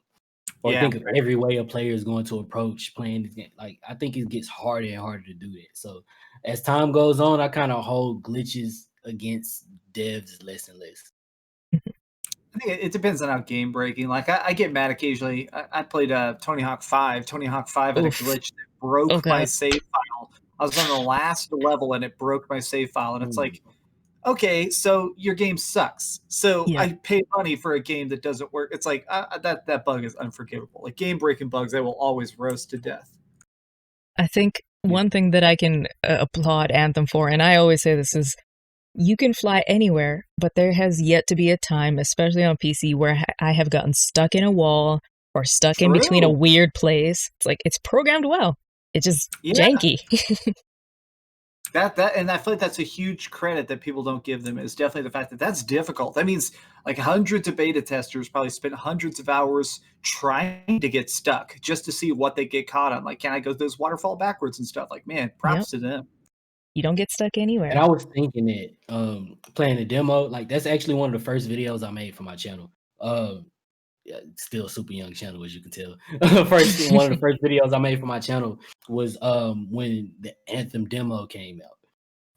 or think of every way a player is going to approach playing this game. Like I think it gets harder and harder to do that. So as time goes on, I kind of hold glitches against devs less and less. I think it depends on how game breaking. Like I get mad occasionally. I played Tony Hawk 5. Tony Hawk 5 had a glitch that broke my save file. I was on the last level and it broke my save file. And it's like, okay, so your game sucks. So I pay money for a game that doesn't work. It's like that bug is unforgivable. Like game breaking bugs, they will always roast to death. I think one thing that I can applaud Anthem for, and I always say this, is you can fly anywhere, but there has yet to be a time, especially on PC, where I have gotten stuck in a wall or stuck in between a weird place. It's like, it's programmed well. It's just janky. That and I feel like that's a huge credit that people don't give them, is definitely the fact that that's difficult. That means like hundreds of beta testers probably spent hundreds of hours trying to get stuck just to see what they get caught on. Like, can I go those waterfall backwards and stuff? Like, man, props to them. You don't get stuck anywhere. And I was thinking that playing the demo, like that's actually one of the first videos I made for my channel. Still a super young channel, as you can tell. One of the first videos I made for my channel was when the Anthem demo came out.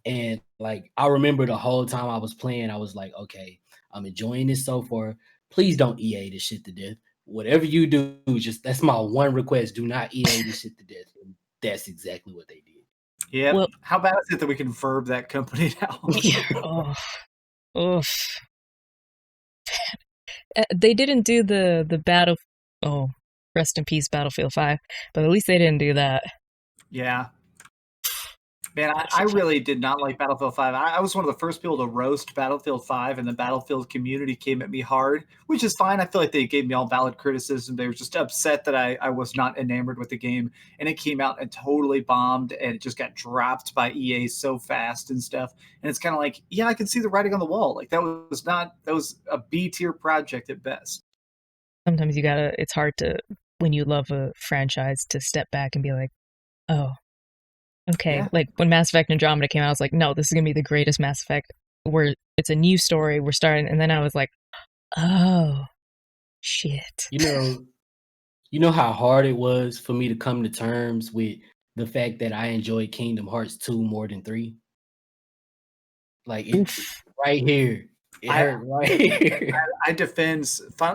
And like I remember the whole time I was playing, I was like, okay, I'm enjoying this so far. Please don't EA this shit to death. Whatever you do, just that's my one request. Do not EA this shit to death. And that's exactly what they did. Yeah. Well, how bad is it that we can verb that company now? They didn't do the battle. Oh, rest in peace, Battlefield 5. But at least they didn't do that. Yeah. Man, I really did not like Battlefield 5. I was one of the first people to roast Battlefield 5, and the Battlefield community came at me hard, which is fine. I feel like they gave me all valid criticism. They were just upset that I was not enamored with the game, and it came out and totally bombed, and it just got dropped by EA so fast and stuff. And it's kind of like, yeah, I can see the writing on the wall. Like that was a B-tier project at best. Sometimes it's hard to, when you love a franchise, to step back and be like, oh, okay. Yeah. Like when Mass Effect Andromeda came out, I was like, no, this is going to be the greatest Mass Effect, where it's a new story, we're starting. And then I was like, oh, shit. You know how hard it was for me to come to terms with the fact that I enjoyed Kingdom Hearts 2 more than 3? Like it's right here. It hurt right. I defend.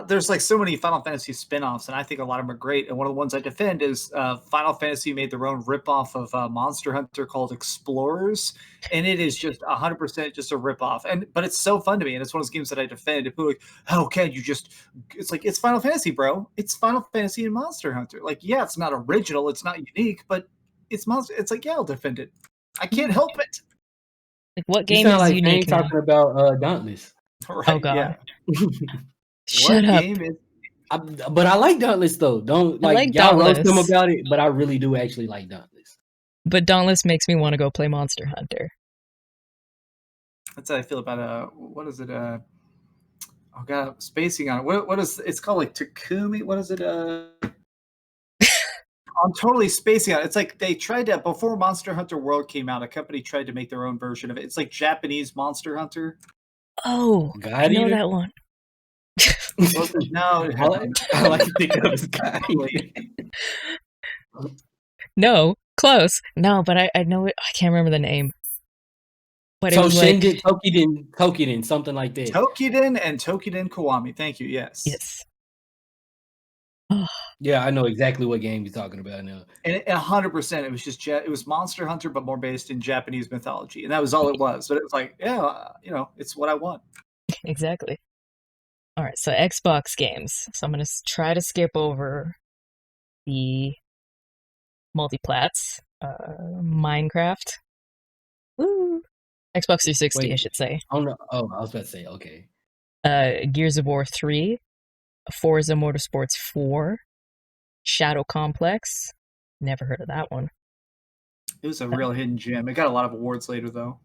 There's like so many Final Fantasy spin-offs, and I think a lot of them are great. And one of the ones I defend is Final Fantasy made their own ripoff of Monster Hunter called Explorers, and it is just 100% just a ripoff. But it's so fun to me, and it's one of those games that I defend. And people are like, how can you just? It's like it's Final Fantasy, bro. It's Final Fantasy and Monster Hunter. Like, yeah, it's not original, it's not unique, but it's Monster. It's like, yeah, I'll defend it. I can't help it. Like, what You game sound is like unique now? talking about Dauntless. Right, Oh, God. Yeah. Shut up. Game is But I like Dauntless though. Don't like y'all roast them Dauntless. about it, but I really do actually like Dauntless. But Dauntless makes me want to go play Monster Hunter. That's how I feel about what is it? Oh god, I'm spacing on it. What is it's called like Takumi? What is it? I'm totally spacing on it. It's like they tried to before Monster Hunter World came out, a company tried to make their own version of it. It's like Japanese Monster Hunter. Oh, God I know Eater? that one. No, I like to think of this guy. No, close. No, but I know it. I can't remember the name. But So it was Shinji like Tokiden, something like that. Tokiden and Tokiden Kiwami. Thank you. Yes. yes. Yeah, I know exactly what game you're talking about now. And 100%, it was just it was Monster Hunter, but more based in Japanese mythology, and that was all it was. But it was like, yeah, it's what I want. Exactly. All right, so Xbox games. So I'm gonna try to skip over the multiplats. Minecraft. Woo. Xbox 360, Wait. I should say. Oh no! Oh, I was about to say okay. Gears of War 3, Forza Motorsports 4, Shadow Complex. Never heard of that one. It was a real hidden gem. It got a lot of awards later, though.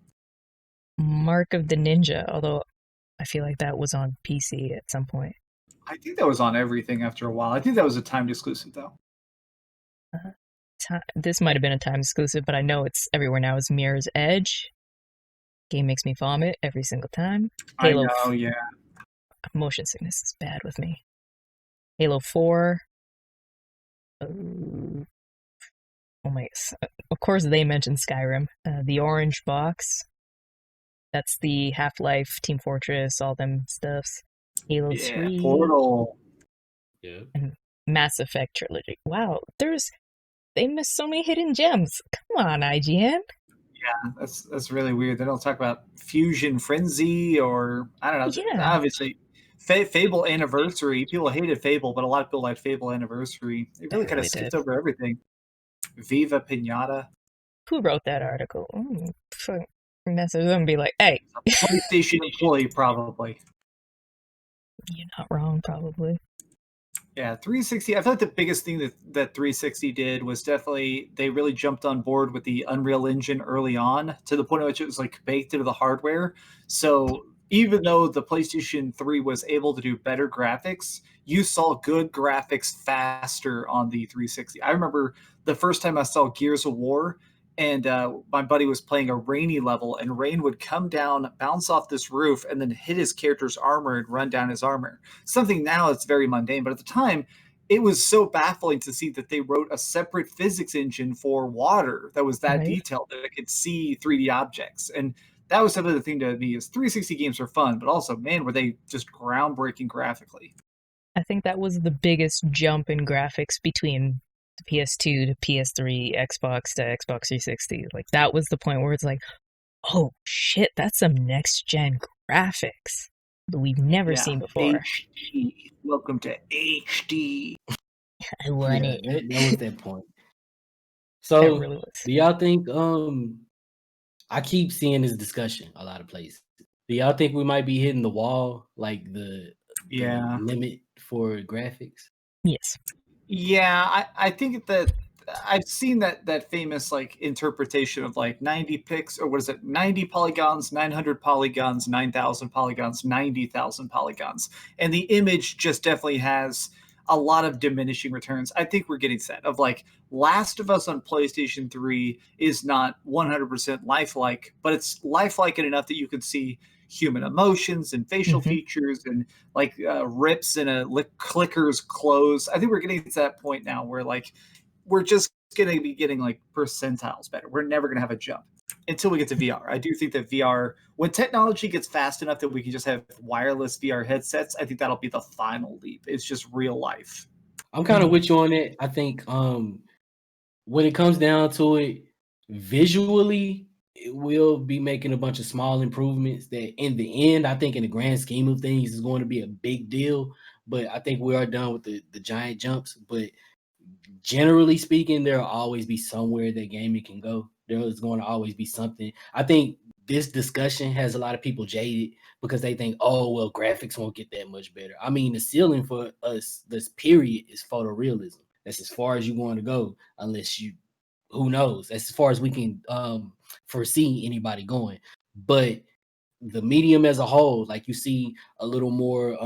Mark of the Ninja, although I feel like that was on PC at some point. I think that was on everything after a while. I think that was a timed exclusive, though. This might have been a time exclusive, but I know it's everywhere now. Is Mirror's Edge. Game makes me vomit every single time. Halo. I know, yeah. Motion sickness is bad with me. Halo 4. Oh my! Of course, they mentioned Skyrim. The Orange Box. That's the Half-Life, Team Fortress, all them stuffs. Halo 3. Portal. Yeah. And Mass Effect trilogy. Wow, they missed so many hidden gems. Come on, IGN. Yeah, that's really weird. They don't talk about Fusion Frenzy or I don't know. Yeah. Obviously, Fable Anniversary. People hated Fable, but a lot of people liked Fable Anniversary. They really kind of skipped over everything. Viva Pinata. Who wrote that article? Message them and be like, hey. A PlayStation employee, probably. You're not wrong, probably. Yeah, 360. I thought the biggest thing that 360 did was definitely they really jumped on board with the Unreal Engine early on to the point at which it was like baked into the hardware. So even though the PlayStation 3 was able to do better graphics, you saw good graphics faster on the 360. I remember the first time I saw Gears of War, and my buddy was playing a rainy level, and rain would come down, bounce off this roof, and then hit his character's armor and run down his armor. Something now it's very mundane, but at the time, it was so baffling to see that they wrote a separate physics engine for water that was that detailed that it could see 3D objects. And that was another thing to me is 360 games are fun, but also, man, were they just groundbreaking graphically. I think that was the biggest jump in graphics between the PS2 to PS3, Xbox to Xbox 360. Like, that was the point where it's like, oh shit, that's some next gen graphics that we've never seen before. HD. Welcome to HD. I want it. That was that point. So, really do y'all think? I keep seeing this discussion a lot of places. Do y'all think we might be hitting the wall, like the limit for graphics? Yes. Yeah, I think that I've seen that famous like interpretation of like 90 pics, or what is it, 90 polygons, 900 polygons, 9,000 polygons, 90,000 polygons, and the image just definitely has a lot of diminishing returns. I think we're getting set of like Last of Us on PlayStation 3 is not 100% lifelike, but it's lifelike enough that you can see human emotions and facial features and like rips in a clicker's clothes. I think we're getting to that point now where like we're just going to be getting like percentiles better. We're never going to have a jump. until we get to VR. I do think that VR, when technology gets fast enough that we can just have wireless VR headsets, I think that'll be the final leap. It's just real life. I'm kind of with you on it. I think when it comes down to it, visually, it will be making a bunch of small improvements that in the end, I think in the grand scheme of things is going to be a big deal. But I think we are done with the giant jumps. But generally speaking, there'll always be somewhere that gaming can go. There is going to always be something. I think this discussion has a lot of people jaded because they think, oh, well, graphics won't get that much better. I mean, the ceiling for us, this period, is photorealism. That's as far as you're going to go, unless you, who knows? That's as far as we can foresee anybody going. But the medium as a whole, like you see a little more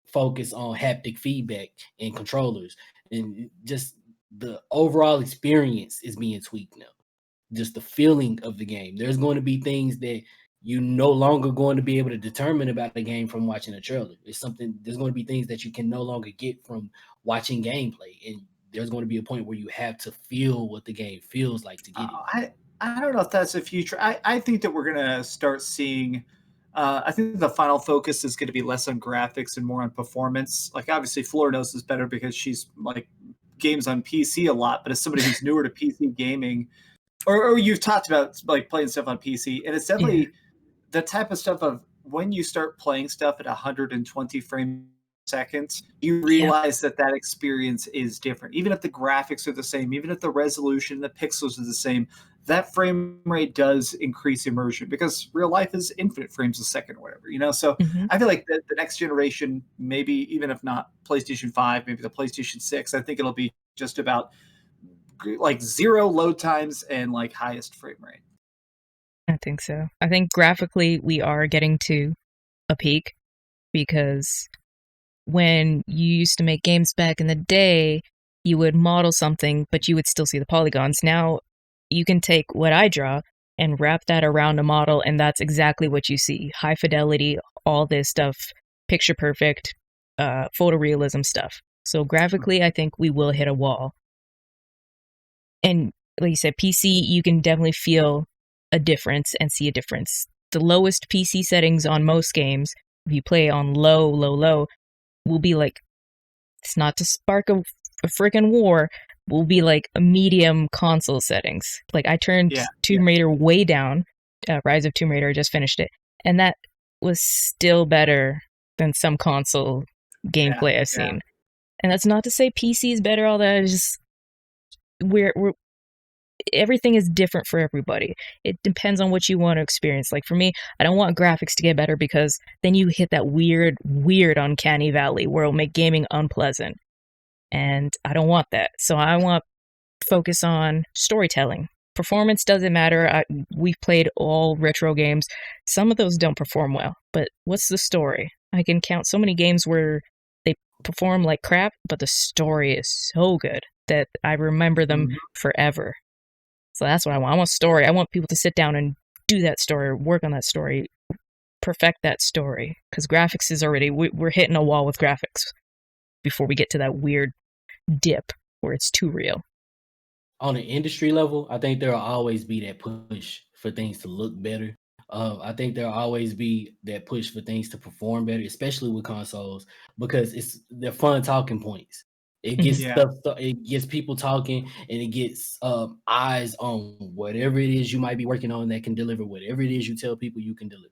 focus on haptic feedback and controllers, and just the overall experience is being tweaked now. Just the feeling of the game. There's going to be things that you no longer going to be able to determine about the game from watching a trailer. There's going to be things that you can no longer get from watching gameplay, and there's going to be a point where you have to feel what the game feels like to get it. I don't know if that's the future. I think that we're going to start seeing. I think the final focus is going to be less on graphics and more on performance. Like, obviously, Flora knows this better because she's like games on PC a lot. But as somebody who's newer to PC gaming, or you've talked about like playing stuff on PC, and it's definitely the type of stuff of when you start playing stuff at 120 frames per second, you realize that experience is different. Even if the graphics are the same, even if the resolution, the pixels are the same, that frame rate does increase immersion because real life is infinite frames a second or whatever, you know? So I feel like the next generation, maybe even if not PlayStation 5, maybe the PlayStation 6, I think it'll be just about like zero load times and like highest frame rate. I think so. I think graphically we are getting to a peak because when you used to make games back in the day, you would model something, but you would still see the polygons. Now you can take what I draw and wrap that around a model, and that's exactly what you see. High fidelity, all this stuff, picture perfect, photorealism stuff. So graphically, I think we will hit a wall. And like you said, PC, you can definitely feel a difference and see a difference. The lowest PC settings on most games, if you play on low, will be like, it's not to spark a freaking war, will be like a medium console settings. Like I turned Tomb Raider way down, Rise of Tomb Raider, I just finished it, and that was still better than some console gameplay I've seen. And that's not to say PC is better, all that. It's just we're everything is different for everybody. It depends on what you want to experience. Like for me, I don't want graphics to get better because then you hit that weird uncanny valley where it'll make gaming unpleasant. And I don't want that. So I want to focus on storytelling. Performance doesn't matter. We've played all retro games. Some of those don't perform well, but what's the story? I can count so many games where they perform like crap, but the story is so good that I remember them forever. So that's what I want. I want story. I want people to sit down and do that story, work on that story, perfect that story. Because graphics is already, we're hitting a wall with graphics before we get to that weird dip where it's too real. On an industry level, I think there'll always be that push for things to look better. I think there'll always be that push for things to perform better, especially with consoles, because they're fun talking points. It gets it gets people talking, and it gets eyes on whatever it is you might be working on that can deliver whatever it is you tell people you can deliver.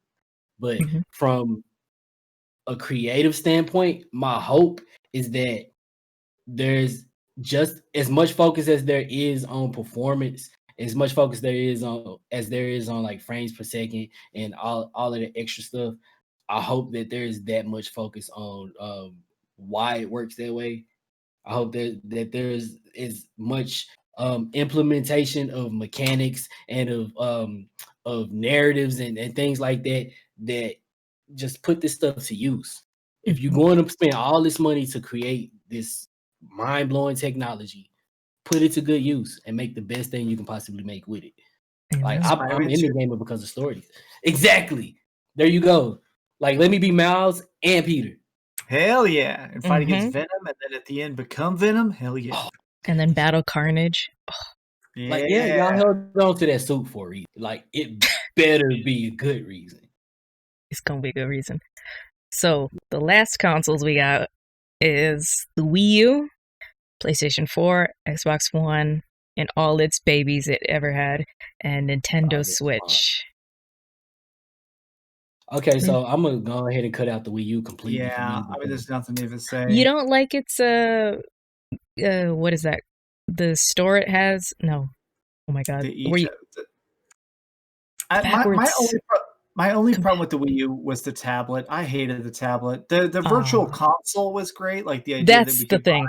But from a creative standpoint, my hope is that there's just as much focus as there is on performance, as much focus there is on like frames per second and all of the extra stuff. I hope that there's that much focus on why it works that way. I hope that there's as much implementation of mechanics and of narratives and things like that just put this stuff to use. If you're going to spend all this money to create this mind-blowing technology, put it to good use and make the best thing you can possibly make with it. Like I'm in the game because of stories. Exactly. There you go. Like, let me be Miles and Peter. Hell yeah. And fight against Venom, and then at the end become Venom. Hell yeah. And then battle Carnage. Like, yeah, y'all Yeah. held on to that suit for a reason. Like, it better be a good reason. It's gonna be a good reason. So the last consoles we got is the Wii U, PlayStation 4, Xbox One, and all its babies it ever had, and Nintendo that's Switch. Okay, so I'm gonna go ahead and cut out the Wii U completely for Yeah. me. I mean, because there's nothing to even say. You don't like its what is that? The store it has? No. Oh my god. The Were you backwards? My only problem with the Wii U was the tablet. I hated the tablet. The virtual Aw. console was great. Like the idea that That's we the could thing.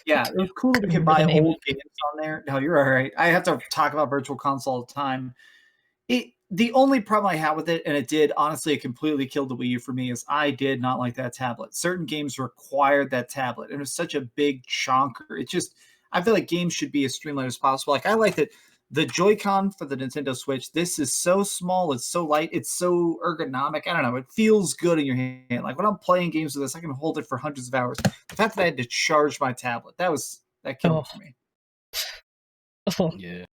yeah, it was cool that we Couldn't could remember buy the name. old games on there. No, you're all right. I have to talk about virtual console all the time. The only problem I had with it, and it did honestly, it completely killed the Wii U for me, is I did not like that tablet. Certain games required that tablet, and it was such a big chonker. It just, I feel like games should be as streamlined as possible. Like I like that the Joy-Con for the Nintendo Switch. This is so small, it's so light, it's so ergonomic. I don't know, it feels good in your hand. Like when I'm playing games with this, I can hold it for hundreds of hours. The fact that I had to charge my tablet, that killed it for me. Oh, Yeah.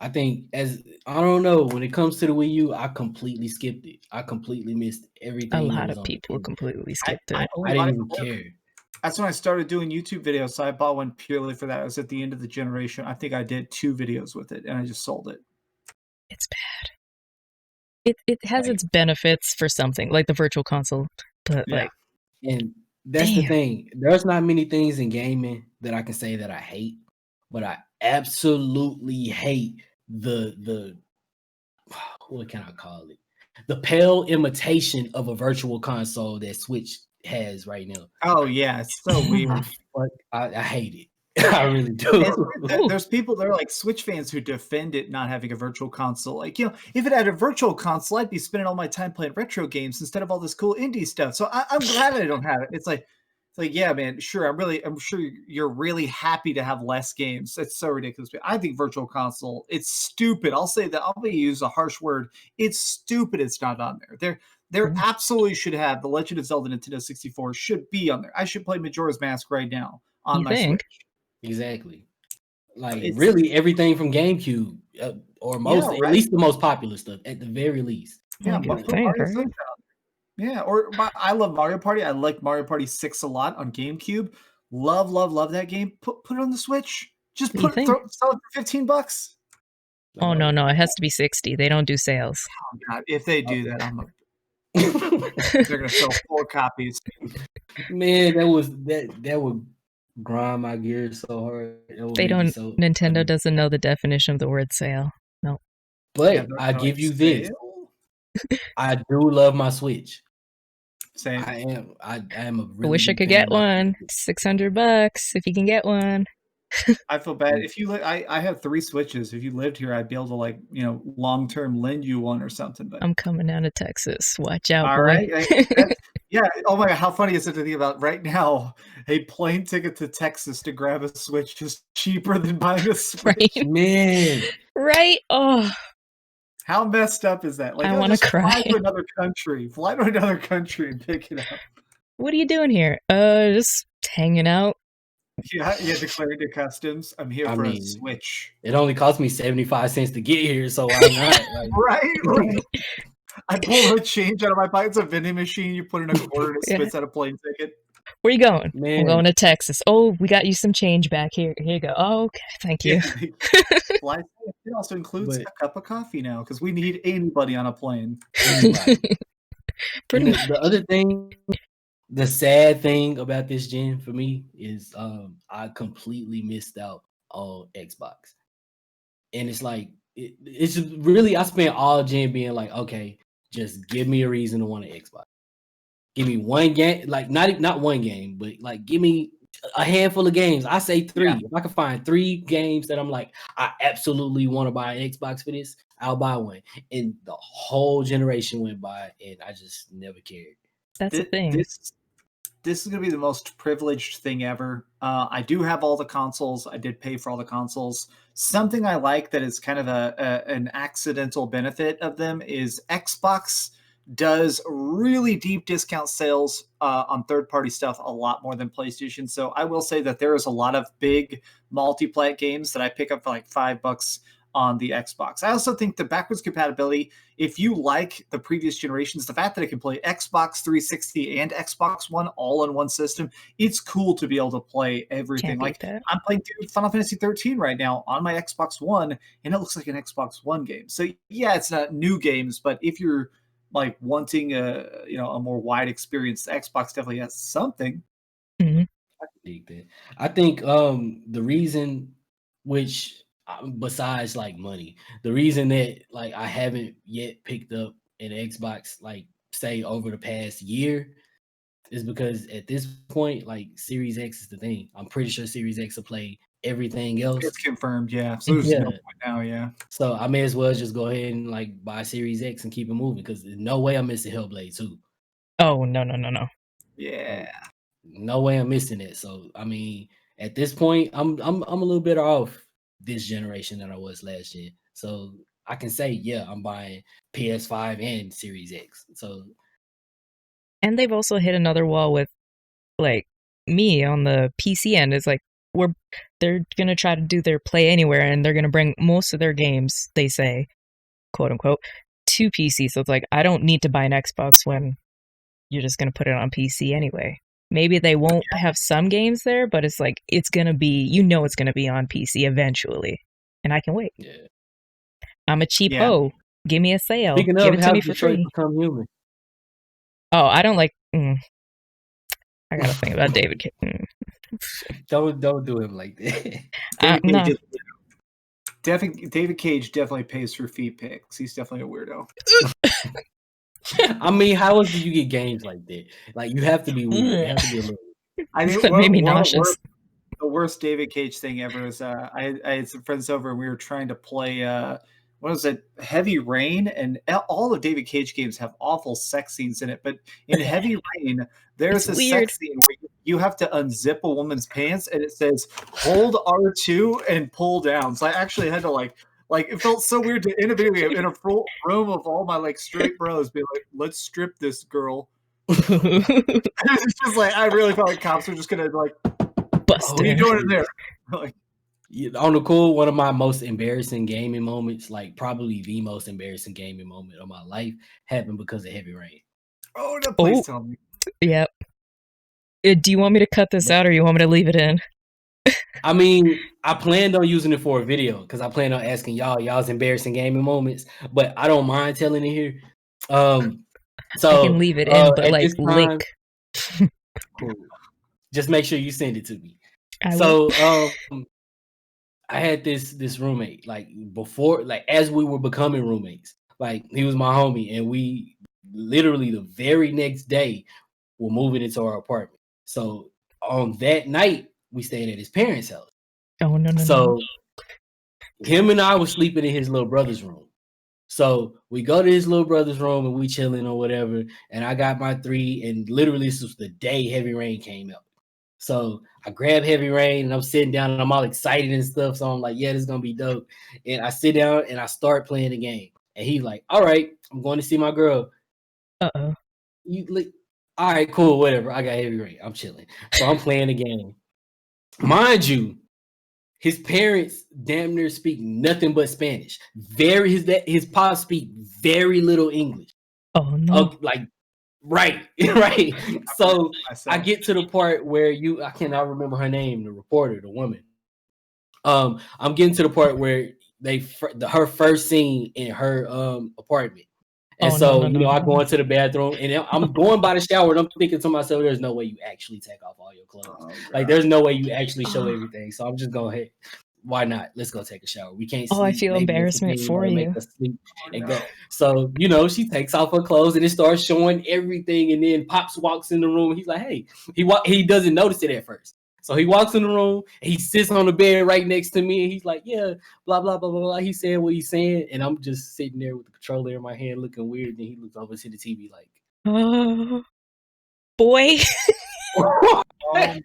I think I don't know, when it comes to the Wii U, I completely skipped it. I completely missed everything. a that lot was of on people it. completely skipped I it. only I bought didn't it even for work. care. That's when I started doing YouTube videos. So I bought one purely for that. It was at the end of the generation. I think I did 2 videos with it, and I just sold it. It's bad. It has Like, its benefits for something, like the virtual console, but Yeah. like and that's the damn. thing. There's not many things in gaming that I can say that I hate, but I absolutely hate the what can I call it? The pale imitation of a virtual console that Switch has right now. Oh yeah, it's so weird. I hate it. I really do. There's people that are like Switch fans who defend it not having a virtual console. Like, if it had a virtual console, I'd be spending all my time playing retro games instead of all this cool indie stuff. So I'm glad I don't have it. It's like, yeah, man, sure. I'm sure you're really happy to have less games. It's so ridiculous. I think virtual console, it's stupid. I'll say that. I'll use a harsh word. It's stupid. It's not on there. There absolutely should have the Legend of Zelda Nintendo 64 should be on there. I should play Majora's Mask right now on You my think? Switch. Exactly. Like It's really everything from GameCube, or Yeah, at right. least the most popular stuff, at the very least. Yeah, Like, you put think, Mario right? Sunshine on. Yeah, I love Mario Party. I like Mario Party 6 a lot on GameCube. Love that game. Put it on the Switch. Just You think? sell it for $15. Oh no, it has to be 60. They don't do sales. Oh God, if they do that, Oh. they're gonna sell 4 copies. Man, that would grind my gears so hard. That would They make me don't so Nintendo angry. doesn't know the definition of the word sale. No. But they're I gonna, give you this. sale? I do love my Switch. Same. I am a I really wish I big could fan get of my one. Switch. $600 if you can get one. I feel bad if you. I have 3 Switches. If you lived here, I'd be able to long term lend you one or something. But I'm coming down to Texas. Watch out, all boy. right, yeah. Oh my God, how funny is it to think about right now? A plane ticket to Texas to grab a Switch is cheaper than buying a Switch. Right? Man, Right? Oh, How messed up is that? Like, I want to just cry. fly to another country. Fly to another country and pick it up. What are you doing here? Just hanging out. Yeah, you declared your customs. I'm here for a mean, Switch. it only cost me 75 cents to get here, so why not? Like, Right. I pull a change out of my pocket. It's a vending machine. You put in a quarter and it Yeah. spits out a plane ticket. Where you going? man, I'm going to Texas. Oh, we got you some change back here. Here you go. Oh, okay. Thank you. Life, it also includes But- a cup of coffee now because we need anybody on a plane. anybody. Pretty And much. the other thing, the sad thing about this gen for me is I completely missed out on Xbox. And it's like it's just really, I spent all gen being like, okay, just give me a reason to want an Xbox. Give me one game, like not one game, but like give me a handful of games. I say 3. Yeah. If I can find 3 games that I'm like, I absolutely want to buy an Xbox for this, I'll buy one. And the whole generation went by and I just never cared. That's the thing. This is going to be the most privileged thing ever. I do have all the consoles. I did pay for all the consoles. Something I like that is kind of an accidental benefit of them is Xbox does really deep discount sales on third-party stuff a lot more than PlayStation. So I will say that there is a lot of big multiplayer games that I pick up for like $5 on the Xbox. I also think the backwards compatibility, if you like the previous generations, the fact that it can play Xbox 360 and Xbox One all in one system, it's cool to be able to play everything. Like that. I'm playing through Final Fantasy 13 right now on my Xbox One, and it looks like an Xbox One game. So yeah, it's not new games, but if you're like wanting a more wide experience, the Xbox definitely has something. Mm-hmm. I can dig that. I think the reason, which besides like money, the reason that like I haven't yet picked up an Xbox, like say over the past year, is because at this point, like Series X is the thing. I'm pretty sure Series X will play everything else. It's confirmed, yeah. So there's no point now, yeah. So I may as well just go ahead and like buy Series X and keep it moving, because there's no way I'm missing Hellblade 2. Oh no. Yeah. No way I'm missing it. So I mean, at this point, I'm a little bit off this generation than I was last year. So I can say, yeah, I'm buying PS5 and Series X. So, and they've also hit another wall with like me on the PC end. It's like they're gonna try to do their play anywhere, and they're gonna bring most of their games, they say, quote unquote, to PC. So it's like I don't need to buy an Xbox when you're just gonna put it on PC anyway. Maybe they won't have some games there, but it's like it's gonna be, it's gonna be on PC eventually, and I can wait. yeah. I'm a cheap hoe. Give me a sale. Speaking Give of, it to how me for Detroit free. Become Human? Oh, I don't like. I gotta think about David. Don't do him like that. No. David Cage definitely pays for feet pics. He's definitely a weirdo. I mean, how else do you get games like that? Like, you have to be weird. You have to be a little. I think that made me nauseous. The worst David Cage thing ever is I had some friends over and we were trying to play what was it, Heavy Rain, and all of David Cage games have awful sex scenes in it, but in Heavy Rain there's a sex scene where you have to unzip a woman's pants and it says hold R2 and pull down. So I actually had to like it felt so weird to in a video game in a full room of all my like straight bros be like, let's strip this girl. It's just like I really felt like cops were just gonna like bust. What are you doing in there? Like, on the cool, one of my most embarrassing gaming moments, like probably the most embarrassing gaming moment of my life, happened because of Heavy Rain. Oh no! Please tell me. Yep. Do you want me to cut this out, or you want me to leave it in? I mean, I planned on using it for a video because I planned on asking y'all's embarrassing gaming moments, but I don't mind telling it here. So I can leave it in, but like link. Cool. Just make sure you send it to me. I had this roommate, like before, like as we were becoming roommates, like he was my homie, and we literally the very next day were moving into our apartment. So on that night, we stayed at his parents' house. Oh no! So him and I were sleeping in his little brother's room. So we go to his little brother's room and we chilling or whatever. And I got my 3, and literally this was the day Heavy Rain came out. So I grab Heavy Rain and I'm sitting down and I'm all excited and stuff. So I'm like, yeah, this is gonna be dope. And I sit down and I start playing the game. And he's like, all right, I'm going to see my girl. Uh-oh. All right, cool, whatever. I got Heavy Rain. I'm chilling. So I'm playing the game. Mind you, his parents damn near speak nothing but Spanish. His pops speak very little English. Oh no! Right. So I get to the part where I cannot remember her name, the reporter, the woman. I'm getting to the part where her first scene in her apartment. And I go into the bathroom and I'm going by the shower and I'm thinking to myself, there's no way you actually take off all your clothes. Like there's no way you actually show everything. So I'm just going, hey, why not? Let's go take a shower. We can't sleep. I feel embarrassment for you. Go. So, she takes off her clothes and it starts showing everything. And then Pops walks in the room. He's like, hey, he doesn't notice it at first. So he walks in the room, he sits on the bed right next to me, and he's like, yeah, blah, blah, blah, blah, blah. He said what he's saying, and I'm just sitting there with the controller in my hand looking weird, and he looks over to the TV like, boy. Oh, my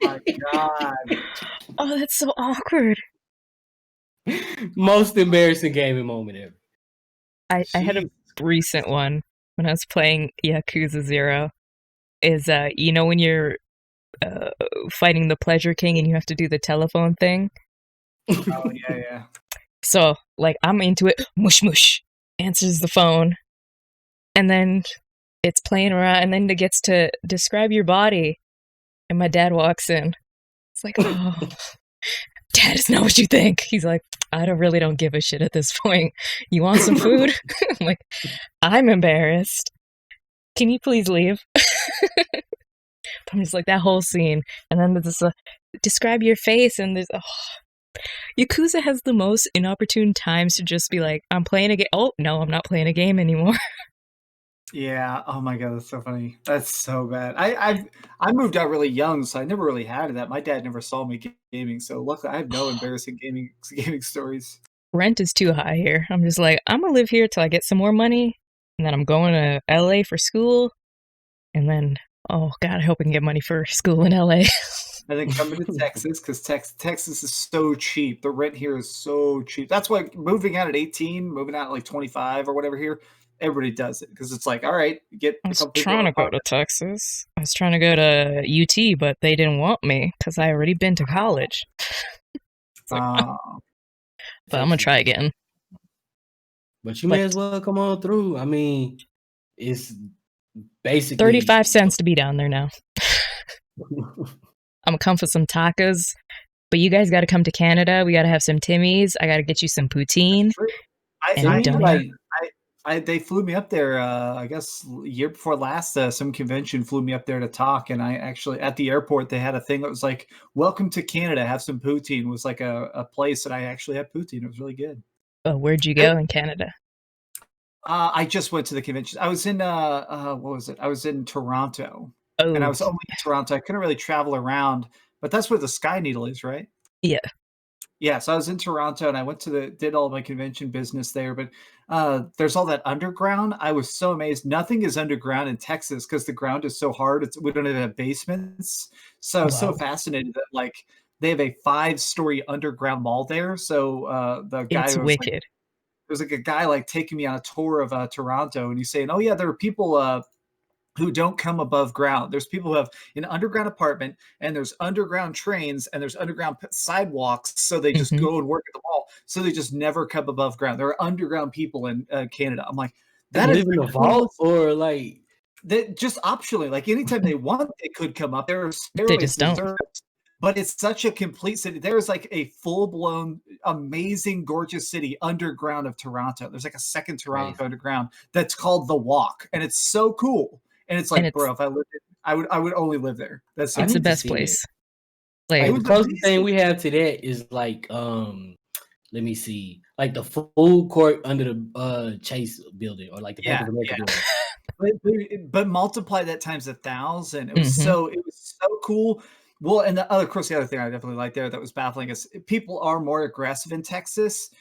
God. Oh, that's so awkward. Most embarrassing gaming moment ever. I had a recent one when I was playing Yakuza 0 is, you know, when you're fighting the Pleasure King and you have to do the telephone thing? Oh, yeah. So, like, I'm into it. Mush mush answers the phone. And then it's playing around, and then it gets to describe your body. And my dad walks in. It's like, oh, Dad, it's not what you think. He's like, I really don't give a shit at this point. You want some food? I'm like, I'm embarrassed. Can you please leave? I'm just like, that whole scene. And then there's this, describe your face, and there's, Yakuza has the most inopportune times to just be like, I'm playing a game. Oh, no, I'm not playing a game anymore. Yeah. Oh my god, that's so funny. That's so bad. I moved out really young, so I never really had that. My dad never saw me gaming, so luckily I have no embarrassing gaming stories. Rent is too high here. I'm just like, I'm gonna live here till I get some more money, and then I'm going to LA for school, and then, oh god, I hope I can get money for school in LA. And then coming to Texas, because Texas is so cheap. The rent here is so cheap. That's why moving out at 18, moving out at like 25 or whatever here, everybody does it because it's like, all right, get. I was trying to go to Texas. I was trying to go to UT, but they didn't want me because I already been to college. Like, but I'm gonna try again. But you may as well come on through. I mean, it's basically 35 cents to be down there now. I'm gonna come for some tacos, but you guys got to come to Canada. We got to have some Timmy's. I got to get you some poutine. They flew me up there, I guess year before last, some convention flew me up there to talk. And I actually, at the airport, they had a thing that was like, welcome to Canada, have some poutine. It was like a place that I actually had poutine. It was really good. Oh, where'd you go in Canada? I just went to the convention. I was in, what was it? I was in Toronto. Oh. And I was only in Toronto. I couldn't really travel around, but that's where the Sky Needle is, right? Yeah. Yeah, so I was in Toronto and I went to did all my convention business there, but there's all that underground. I was so amazed. Nothing is underground in Texas because the ground is so hard. We don't even have basements. So I was so fascinated that like they have a 5-story underground mall there. So the guy was wicked. Like, there's like a guy like taking me on a tour of Toronto, and he's saying, "Oh yeah, there are people who don't come above ground. There's people who have an underground apartment, and there's underground trains, and there's underground sidewalks. So they just go and work at the mall. So they just never come above ground. There are underground people in Canada." I'm like, that is in a vault, or like that just optionally, like anytime they want, they could come up. There are they just don't. But it's such a complete city. There's like a full-blown, amazing, gorgeous city underground of Toronto. There's like a second Toronto underground that's called The Walk, and it's so cool. And it's like, bro, if I lived it, I would only live there. That's the best place. Like the closest thing we have to that is like, let me see, like the food court under the Chase building, or like the Bank of America building. But multiply that times 1,000. It was so cool. Well, and of course, the other thing I definitely like there that was baffling is people are more aggressive in Texas.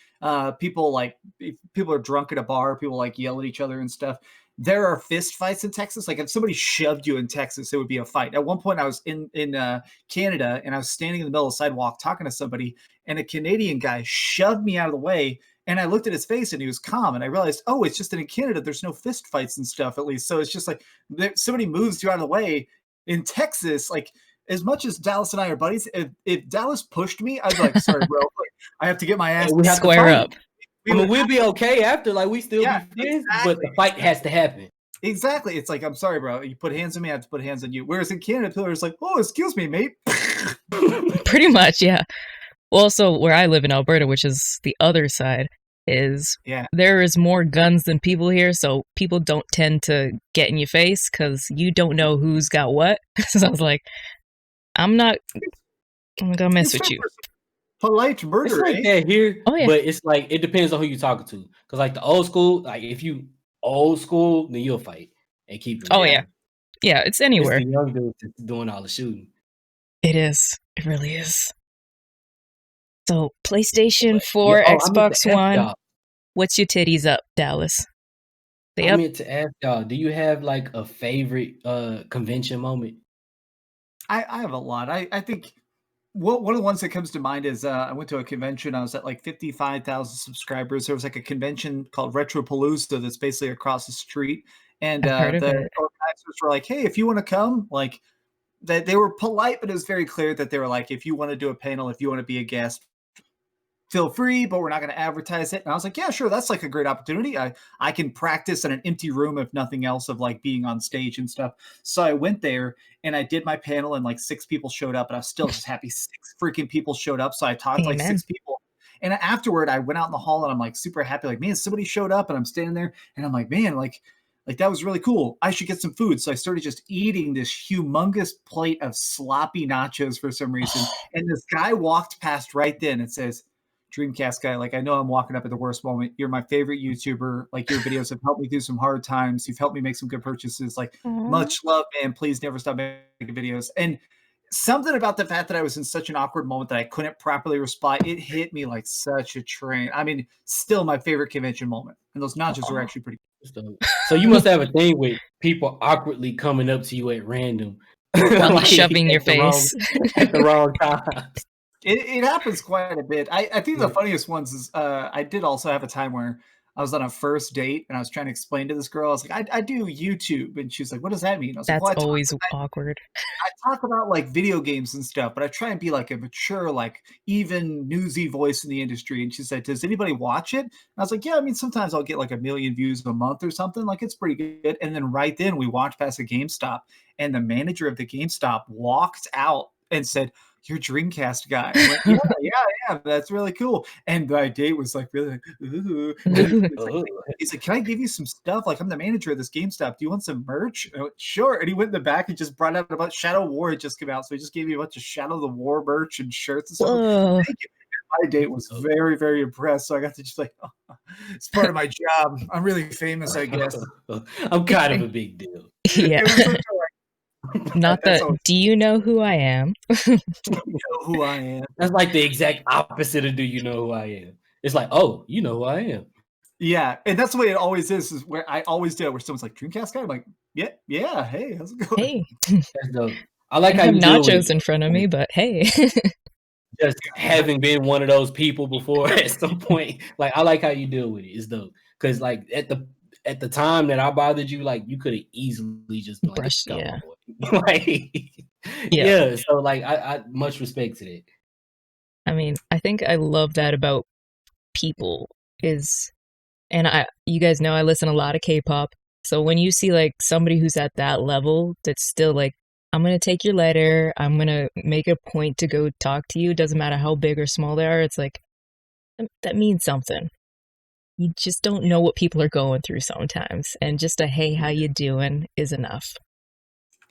People are drunk at a bar. People like yell at each other and stuff. There are fist fights in Texas. Like if somebody shoved you in Texas, it would be a fight. At one point I was in Canada, and I was standing in the middle of the sidewalk talking to somebody, and a Canadian guy shoved me out of the way, and I looked at his face and he was calm, and I realized, oh, it's just that in Canada, there's no fist fights and stuff, at least. So it's just like somebody moves you out of the way. In Texas, like as much as Dallas and I are buddies, if Dallas pushed me, I'd be like, sorry, bro, I have to get my ass. We have to square up. We'll be okay after, like we still be friends, exactly. But the fight has to happen. Exactly. It's like, I'm sorry, bro. You put hands on me, I have to put hands on you. Whereas in Canada, people are just like, oh, excuse me, mate. Pretty much, yeah. Well, also where I live in Alberta, which is the other side, is there is more guns than people here, so people don't tend to get in your face because you don't know who's got what. So I was like, I'm not gonna mess with you. Polite murder, it's like that here, but it's like it depends on who you're talking to. Because like the old school, like if you old school, then you'll fight and keep it. Yeah, it's anywhere. It's the young dudes that's doing all the shooting. It is. It really is. So PlayStation 4, Xbox One. What's your titties up, Dallas? I meant to ask y'all, do you have like a favorite convention moment? I have a lot. I think. Well, one of the ones that comes to mind is I went to a convention. I was at like 55,000 subscribers. There was like a convention called Retropalooza that's basically across the street. And I've heard of the it. organizers were like, "Hey, if you want to come, like." That they were polite, but it was very clear that they were like, if you want to do a panel, if you want to be a guest, feel free, but we're not going to advertise it. And I was like, yeah, sure. That's like a great opportunity. I can practice in an empty room, if nothing else, of like being on stage and stuff. So I went there and I did my panel and like 6 people showed up and I was still just happy 6 freaking people showed up. So I talked to like Amen. 6 people. And afterward, I went out in the hall and I'm like super happy. Like, man, somebody showed up and I'm standing there and I'm like, man, like that was really cool. I should get some food. So I started just eating this humongous plate of sloppy nachos for some reason. And this guy walked past right then and says, Dreamcast guy, like I know I'm walking up at the worst moment. You're my favorite YouTuber. Like your videos have helped me through some hard times. You've helped me make some good purchases. Like much love, man. Please never stop making videos. And something about the fact that I was in such an awkward moment that I couldn't properly respond, it hit me like such a train. I mean, still my favorite convention moment. And those nachos were actually pretty good. So you must have a thing with people awkwardly coming up to you at random. Like shoving your face. At the wrong time. It happens quite a bit. I think the funniest ones is I did also have a time where I was on a first date and I was trying to explain to this girl, I was like, I do YouTube. And she's like, what does that mean? I was That's like, well, always awkward. I talk about like video games and stuff, but I try and be like a mature, like even newsy voice in the industry. And she said, does anybody watch it? And I was like, yeah, I mean, sometimes I'll get like 1 million views a month or something. Like it's pretty good. And then right then we walked past a GameStop and the manager of the GameStop walked out and said, you're Dreamcast guy. I went, yeah, that's really cool. And my date was like really like, ooh. He's like, can I give you some stuff? Like I'm the manager of this GameStop. Do you want some merch? I went, sure. And he went in the back and just brought out about Shadow War had just come out. So he just gave me a bunch of Shadow of the War merch and shirts and stuff. Whoa. Thank you. My date was very, very impressed. So I got to just like, oh, it's part of my job. I'm really famous, I guess. I'm kind of a big deal. Yeah. Not the, do you know who I am? You know who I am. That's like the exact opposite of do you know who I am? It's like, oh, you know who I am. Yeah, and that's the way it always is where I always do it, where someone's like, Dreamcast guy? I'm like, yeah, hey, how's it going? Hey. I like I how have you nachos in front of me, but hey. Just having been one of those people before at some point, like I like how you deal with it. It's dope. Because like at the time that I bothered you, like you could have easily just been like, yeah. Like, yeah. So like I much respect to that. I mean, I think I love that about people is, and you guys know I listen a lot of K-pop. So when you see like somebody who's at that level, that's still like, I'm going to take your letter. I'm going to make a point to go talk to you. Doesn't matter how big or small they are. It's like, that means something. You just don't know what people are going through sometimes. And just a, hey, how you doing is enough.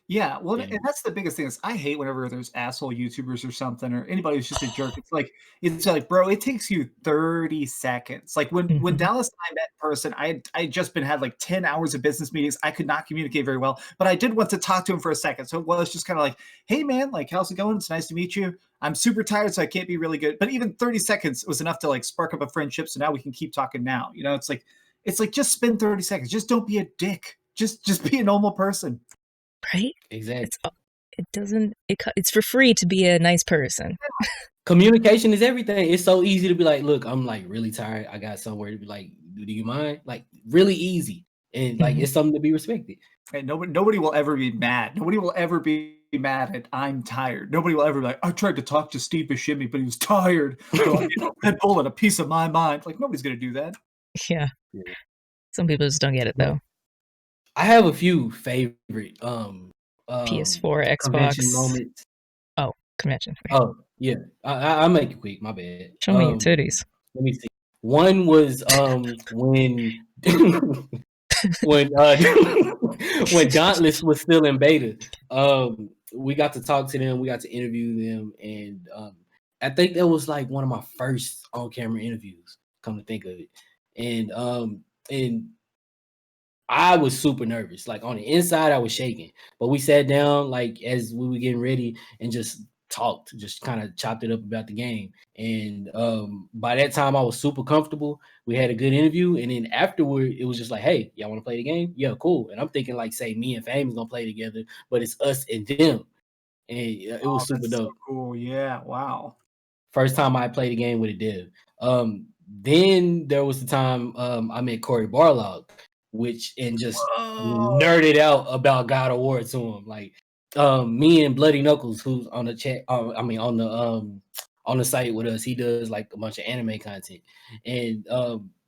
Yeah, well, and that's the biggest thing is I hate whenever there's asshole YouTubers or something or anybody who's just a jerk. It's like, bro, it takes you 30 seconds. Like when Dallas and I met in person, I just had like 10 hours of business meetings. I could not communicate very well, but I did want to talk to him for a second. So it's just kind of like, hey man, like how's it going? It's nice to meet you. I'm super tired, so I can't be really good. But even 30 seconds was enough to like spark up a friendship. So now we can keep talking now. You know, it's like just spend 30 seconds. Just don't be a dick. Just be a normal person. Right? Exactly. It's for free to be a nice person. Communication is everything. It's so easy to be like, look, I'm like really tired. I got somewhere to be like, do you mind? Like really easy. And like it's something to be respected. And nobody will ever be mad. Nobody will ever be mad at I'm tired. Nobody will ever be like, I tried to talk to Steve Buscemi, but he was tired. So, Red Bull and a piece of my mind. Like nobody's gonna do that. Yeah. Some people just don't get it though. I have a few favorite PS4, Xbox moments. Oh, convention. Oh yeah, I'll make it quick. My bad. Show me your titties. Let me see. One was when when Dauntless was still in beta. We got to talk to them. We got to interview them, and I think that was like one of my first on-camera interviews. Come to think of it, and I was super nervous. Like on the inside, I was shaking. But we sat down, like as we were getting ready, and just talked, just kind of chopped it up about the game. And by that time, I was super comfortable. We had a good interview, and then afterward, it was just like, "Hey, y'all want to play the game? Yeah, cool." And I'm thinking like, say, me and Fame is gonna play together, but it's us and them, and it was super dope. So cool, yeah, wow. First time I played a game with a dev. Then there was the time I met Corey Barlog. and just Whoa. nerded out about God of War to him. Like me and Bloody Knuckles, who's on the chat, on the site with us, he does like a bunch of anime content, and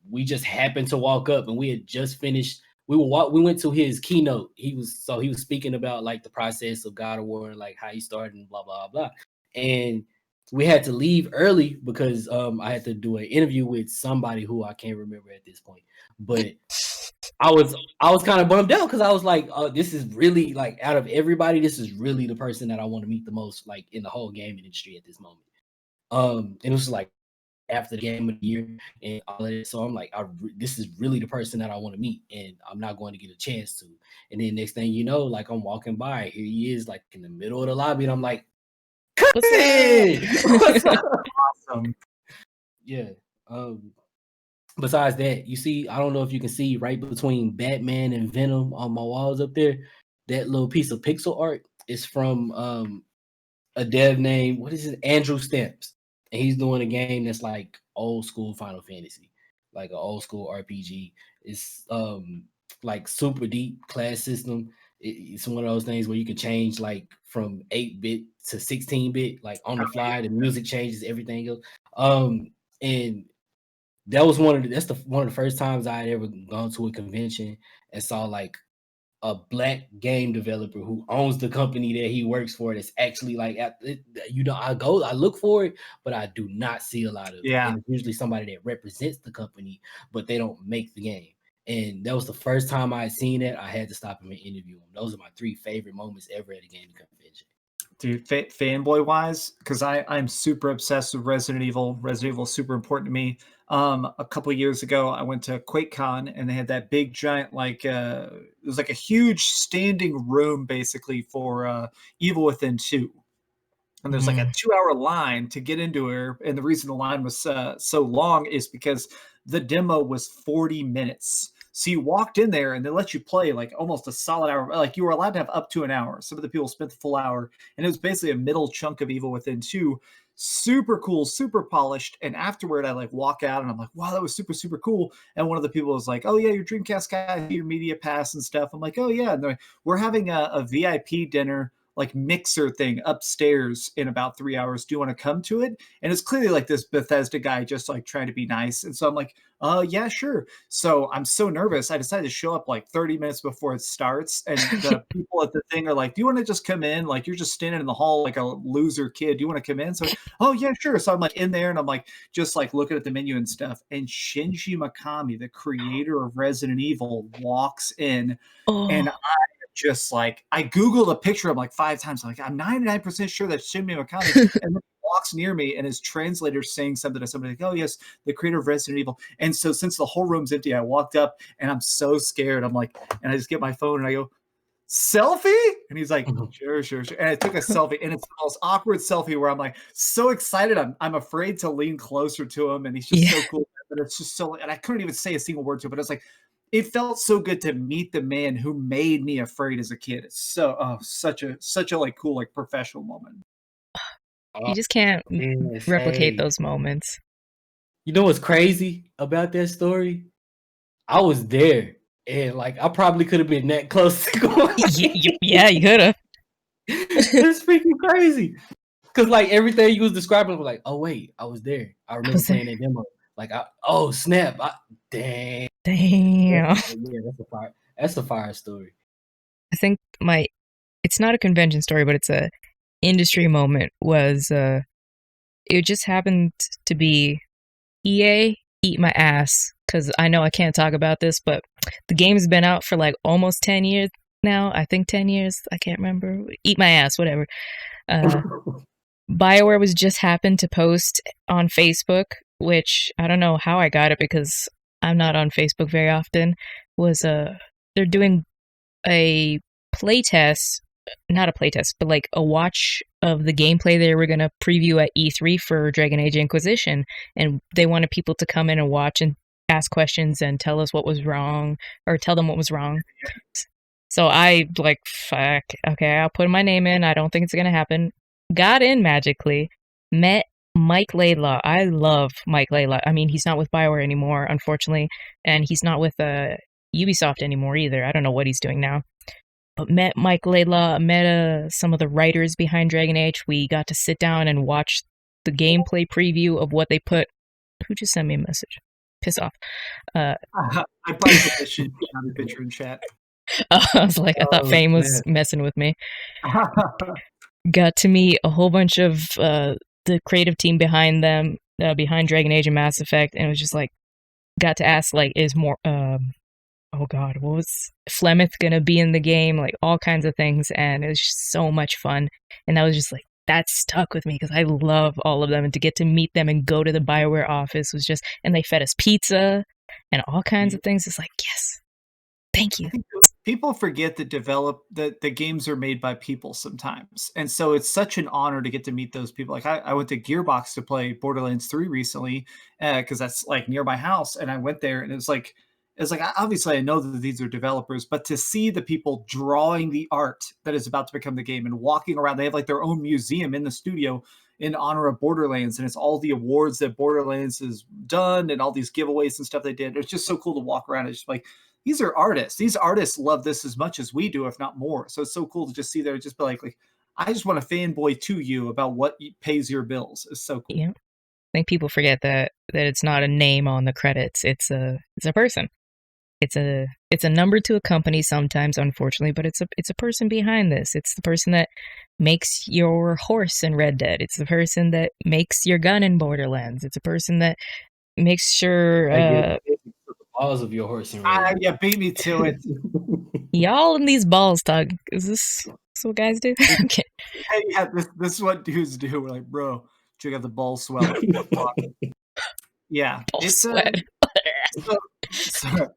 we just happened to walk up, and we had just finished. We went to his keynote. He was speaking about like the process of God of War and like how he started and blah blah blah. And we had to leave early because I had to do an interview with somebody who I can't remember at this point. But I was kind of bummed out because I was like, this is really like out of everybody, this is really the person that I want to meet the most, like in the whole gaming industry at this moment. And it was like after the game of the year and all of that. So I'm like, this is really the person that I want to meet, and I'm not going to get a chance to. And then next thing you know, like I'm walking by, here he is, like in the middle of the lobby, and I'm like, What's up? Awesome. Yeah. Besides that, you see, I don't know if you can see right between Batman and Venom on my walls up there, that little piece of pixel art is from a dev named, what is it, Andrew Stamps. And he's doing a game that's like old school Final Fantasy, like an old school RPG. It's like super deep class system. It's one of those things where you can change like from 8-bit to 16-bit, like on the fly. The music changes, everything else. And that was one of the first times I had ever gone to a convention and saw like a black game developer who owns the company that he works for. That's actually like, I look for it, but I do not see a lot of it. And it's usually somebody that represents the company, but they don't make the game. And that was the first time I had seen it. I had to stop him and interview him. Those are my 3 favorite moments ever at a gaming convention. Dude, fanboy wise, because I'm super obsessed with Resident Evil. Resident Evil is super important to me. A couple of years ago, I went to QuakeCon, and they had that big giant, like it was like a huge standing room basically for Evil Within 2. And there's like a 2-hour line to get into her. And the reason the line was so long is because the demo was 40 minutes. So you walked in there and they let you play like almost a solid hour. Like you were allowed to have up to an hour. Some of the people spent the full hour, and it was basically a middle chunk of Evil Within 2. Super cool, super polished. And afterward, I like walk out and I'm like, wow, that was super, super cool. And one of the people was like, oh yeah, your Dreamcast guy, your media pass and stuff. I'm like, oh yeah. And like, we're having a VIP dinner, like mixer thing upstairs in about 3 hours. Do you want to come to it? And it's clearly like this Bethesda guy just like trying to be nice. And so I'm like, yeah, sure. So I'm so nervous. I decided to show up like 30 minutes before it starts. And the people at the thing are like, do you want to just come in? Like, you're just standing in the hall like a loser kid. Do you want to come in? So, oh yeah, sure. So I'm like in there and I'm like, just like looking at the menu and stuff. And Shinji Mikami, the creator of Resident Evil, walks in. And just like, I Googled a picture of him like 5 times. I'm like, I'm 99% sure that's Shinji Mikami. And then he walks near me and his translator saying something to somebody like, oh yes, the creator of Resident Evil. And so since the whole room's empty, I walked up and I'm so scared. I'm like, and I just get my phone and I go, selfie? And he's like, sure. And I took a selfie, and it's the most awkward selfie where I'm like so excited. I'm afraid to lean closer to him, and he's just so cool. But it's just so, and I couldn't even say a single word to him, but it's like, it felt so good to meet the man who made me afraid as a kid. It's so such a like cool, like professional moment. You just can't replicate those moments. You know what's crazy about that story? I was there, and like I probably could have been that close to going. Yeah, you could have. It's freaking crazy. Because like everything you was describing, I was like, oh wait, I was there. I remember playing that demo. Like, oh snap! Damn. Yeah, that's a fire story. I think it's not a convention story, but it's a industry moment. Was it just happened to be EA eat my ass, because I know I can't talk about this, but the game's been out for like almost 10 years now. I think 10 years. I can't remember. Eat my ass, whatever. BioWare was just happened to post on Facebook, which I don't know how I got it because I'm not on Facebook very often. They're doing a playtest, not a playtest, but like a watch of the gameplay they were going to preview at E3 for Dragon Age Inquisition, and they wanted people to come in and watch and ask questions and tell us what was wrong, or tell them what was wrong. So I like, fuck, okay, I'll put my name in. I don't think it's going to happen. Got in magically, met Mike Laidlaw. I love Mike Laidlaw. I mean, he's not with BioWare anymore, unfortunately, and he's not with Ubisoft anymore either. I don't know what he's doing now. But met Mike Laidlaw, met some of the writers behind Dragon Age. We got to sit down and watch the gameplay preview of what they put. Who just sent me a message? Piss off. I probably put this shit on the picture in chat. I was like, I thought Fame was messing with me. Got to meet a whole bunch of the creative team behind them, behind Dragon Age and Mass Effect, and it was just like, got to ask, like, is more, oh god, what was Flemeth gonna be in the game? Like, all kinds of things, and it was just so much fun. And I was just like, that stuck with me because I love all of them, and to get to meet them and go to the BioWare office was just, and they fed us pizza and all kinds of things. It's like, yes, thank you. People forget that the games are made by people sometimes, and so it's such an honor to get to meet those people. Like I went to Gearbox to play Borderlands 3 recently because that's like near my house, and I went there, and it's like obviously I know that these are developers, but to see the people drawing the art that is about to become the game and walking around, they have like their own museum in the studio in honor of Borderlands, and it's all the awards that Borderlands has done and all these giveaways and stuff they did. It's just so cool to walk around. It's just like, these are artists. These artists love this as much as we do, if not more. So it's so cool to just see there, just be like I just want to fanboy to you about what pays your bills. It's so cool. Yeah. I think people forget that it's not a name on the credits. It's a person. It's a number to a company sometimes, unfortunately, but it's a person behind this. It's the person that makes your horse in Red Dead. It's the person that makes your gun in Borderlands. It's a person that makes sure the balls of your horse in Red Dead. Yeah, beat me to it. Y'all in these balls, Tug. Is this what guys do? Okay. Hey, yeah, this is what dudes do. We're like, bro, check out the ball swell. Yeah, Ball sweat. So,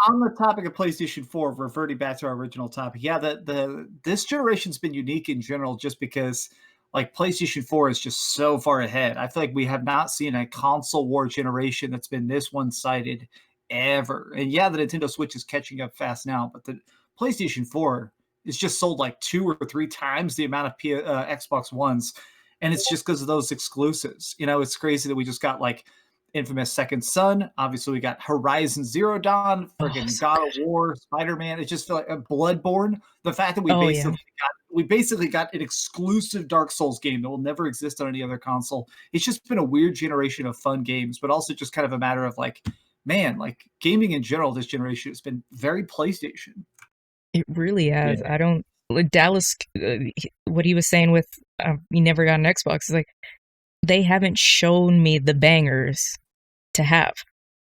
on the topic of PlayStation 4, reverting back to our original topic, yeah, this generation's been unique in general just because like PlayStation 4 is just so far ahead. I feel like we have not seen a console war generation that's been this one-sided ever. And yeah, the Nintendo Switch is catching up fast now, but the PlayStation 4 is just sold like 2 or 3 times the amount of Xbox Ones. And it's just because of those exclusives. You know, it's crazy that we just got like infamous Second Son. Obviously, we got Horizon Zero Dawn, freaking God of War, Spider-Man. It just felt like Blood-Borne. The fact that we basically got an exclusive Dark Souls game that will never exist on any other console. It's just been a weird generation of fun games, but also just kind of a matter of like, man, like gaming in general this generation has been very PlayStation. It really has. Yeah. I don't like Dallas. What he was saying with you never got an Xbox is like, they haven't shown me the bangers to have.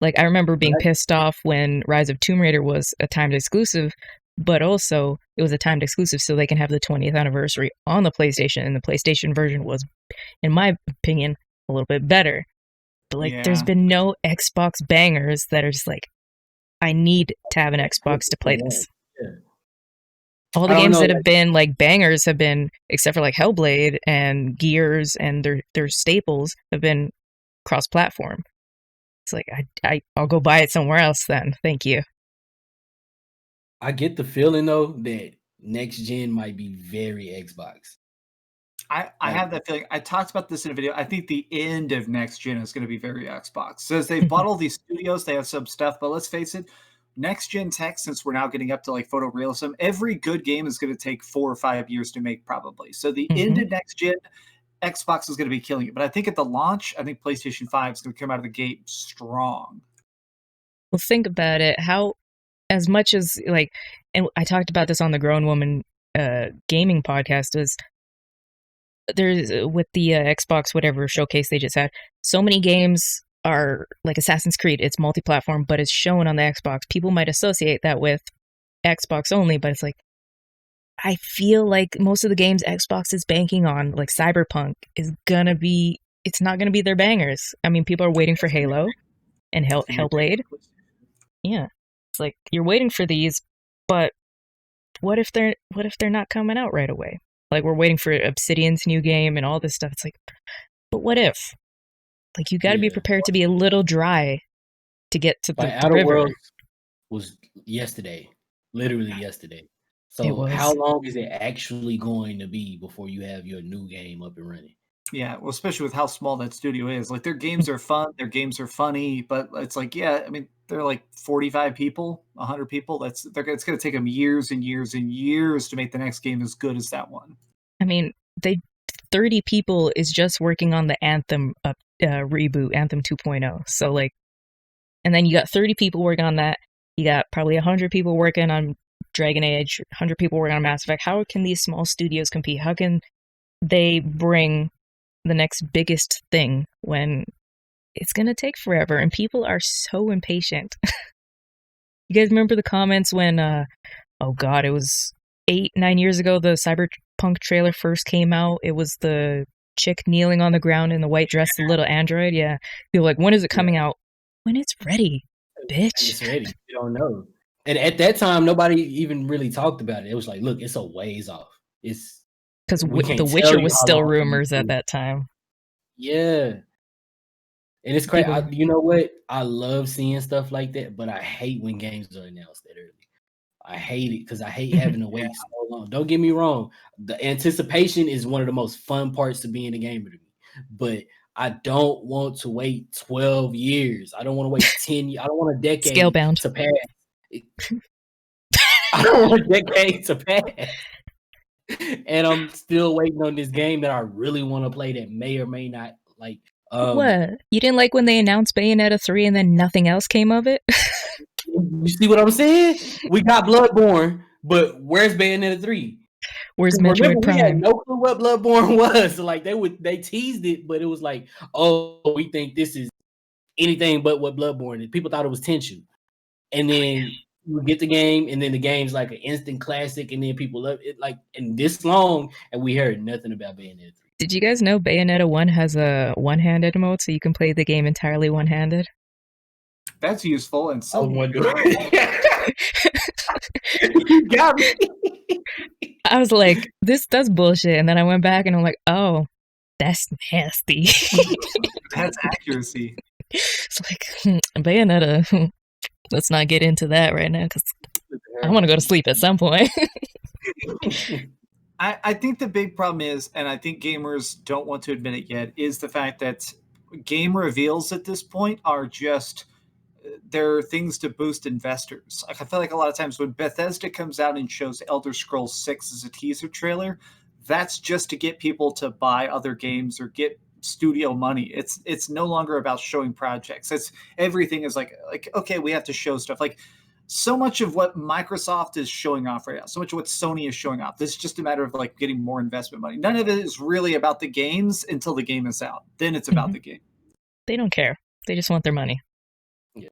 Like, I remember being pissed off when Rise of Tomb Raider was a timed exclusive, but also it was a timed exclusive so they can have the 20th anniversary on the PlayStation, and the PlayStation version was, in my opinion, a little bit better. But like, there's been no Xbox bangers that are just like, I need to have an Xbox to play this. Yeah. All the games that have been like bangers have been, except for like Hellblade and Gears and their staples, have been cross-platform. It's like, I'll go buy it somewhere else then. Thank you. I get the feeling though that next gen might be very Xbox. I have that feeling. I talked about this in a video. I think the end of next gen is going to be very Xbox. So as they've bought all these studios, they have some stuff, but let's face it, next gen tech, since we're now getting up to like photorealism, every good game is going to take 4 or 5 years to make probably. So the end of next gen, Xbox is going to be killing it. But I think at the launch, I think PlayStation 5 is going to come out of the gate strong. Well, think about it. How, as much as like, and I talked about this on the Grown Woman gaming podcast, is there's with the Xbox whatever showcase they just had, so many games are like Assassin's Creed. It's multi-platform, but it's shown on the Xbox. People might associate that with Xbox only, but it's like, I feel like most of the games Xbox is banking on, like Cyberpunk, is gonna be, it's not gonna be their bangers. I mean, people are waiting for Halo and Hellblade. Yeah, it's like you're waiting for these, but what if they're not coming out right away? Like, we're waiting for Obsidian's new game and all this stuff. It's like, but what if? Like, you got to be prepared to be a little dry to get to the Outer Worlds was yesterday, literally yesterday. So how long is it actually going to be before you have your new game up and running? Yeah, well, especially with how small that studio is. Like, their games are fun, their games are funny, but it's like, yeah, I mean, they're like 45 people, 100 people. It's going to take them years and years and years to make the next game as good as that one. I mean, 30 people is just working on the Anthem reboot, Anthem 2.0. So, like, and then you got 30 people working on that. You got probably 100 people working on Dragon Age, 100 people working on Mass Effect. How can these small studios compete? How can they bring the next biggest thing when it's going to take forever? And people are so impatient. You guys remember the comments when, oh God, it was 8-9 years ago, the Cyberpunk trailer first came out. It was the chick kneeling on the ground in the white dress, the little android. Yeah. People like, when is it coming out? When it's ready, bitch. It's ready. You don't know. And at that time, nobody even really talked about it. It was like, look, it's a ways off. It's because The Witcher was still rumors at that time. Yeah. And it's crazy. You know what? I love seeing stuff like that, but I hate when games are announced that early. I hate it because I hate having to wait so long. Don't get me wrong. The anticipation is one of the most fun parts to being a gamer to me. But I don't want to wait 12 years. I don't want to wait 10 years. I don't want a decade Scalebound to pass. I don't want a decade to pass. And I'm still waiting on this game that I really want to play that may or may not like. What? You didn't like when they announced Bayonetta 3 and then nothing else came of it? You see what I'm saying? We got Blood-Borne, but where's Bayonetta 3? Where's Metroid Prime? We had no clue what Blood-Borne was. So like they teased it, but it was like, oh, we think this is anything but what Blood-Borne is. People thought it was Tenchu. And then you get the game, and then the game's like an instant classic, and then people love it like in this long, and we heard nothing about Bayonetta 3. Did you guys know Bayonetta 1 has a one-handed mode, so you can play the game entirely one-handed? That's useful and so You got me. I was like, that's bullshit, and then I went back and I'm like, oh, that's nasty. That's accuracy. It's like, Bayonetta, let's not get into that right now, because I want to go to sleep at some point. I think the big problem is, and I think gamers don't want to admit it yet, is the fact that game reveals at this point are just, they're things to boost investors. Like, I feel like a lot of times when Bethesda comes out and shows Elder Scrolls 6 as a teaser trailer, that's just to get people to buy other games or get studio money. It's no longer about showing projects. Everything is like okay, we have to show stuff. Like, so much of what Microsoft is showing off right now, so much of what Sony is showing off, this is just a matter of like getting more investment money. None of it is really about the games until the game is out. Then it's about the game. They don't care. They just want their money. Yeah.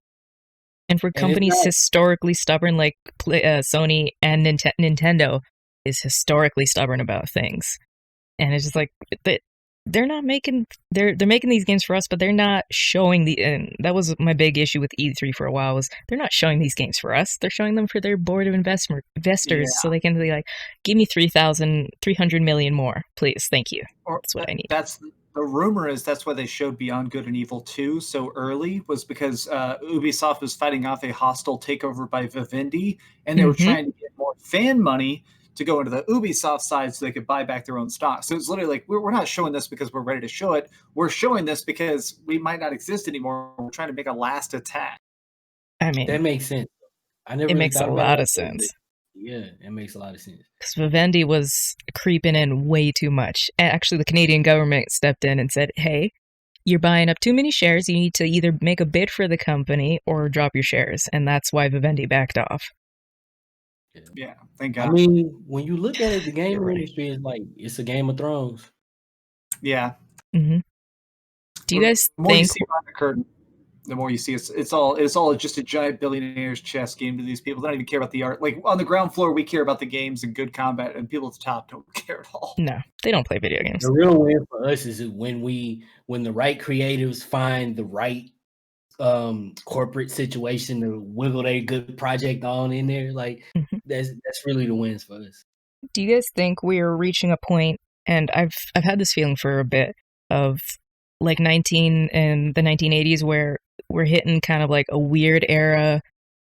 And for companies historically stubborn like Sony and Nintendo is historically stubborn about things. And it's just like they're not making they're making these games for us, but they're not showing and that was my big issue with E3 for a while, was they're not showing these games for us. They're showing them for their board of investors, so they can be like, give me 300 million more, please, thank you. That's what I need. That's the rumor is that's why they showed Beyond Good and Evil 2 so early, was because Ubisoft was fighting off a hostile takeover by Vivendi, and they were trying to get more fan money to go into the Ubisoft side so they could buy back their own stock. So it's literally like, we're not showing this because we're ready to show it. We're showing this because we might not exist anymore. We're trying to make a last attack. I mean, that makes sense. It makes a lot of sense. Yeah, it makes a lot of sense. Because Vivendi was creeping in way too much. Actually, the Canadian government stepped in and said, hey, you're buying up too many shares. You need to either make a bid for the company or drop your shares. And that's why Vivendi backed off. Yeah, thank God. I mean, when you look at it, the game industry is like, it's a Game of Thrones. Yeah. Mm-hmm. Do you guys think you see behind the curtain, the more you see it's all just a giant billionaire's chess game to these people. They don't even care about the art. Like, on the ground floor, we care about the games and good combat, and people at the top don't care at all. No, they don't play video games. The real win for us is when the right creatives find the right corporate situation to wiggle their good project on in there. Like, that's really the wins for us. Do you guys think we're reaching a point, and I've had this feeling for a bit, of like the 1980s, where we're hitting kind of like a weird era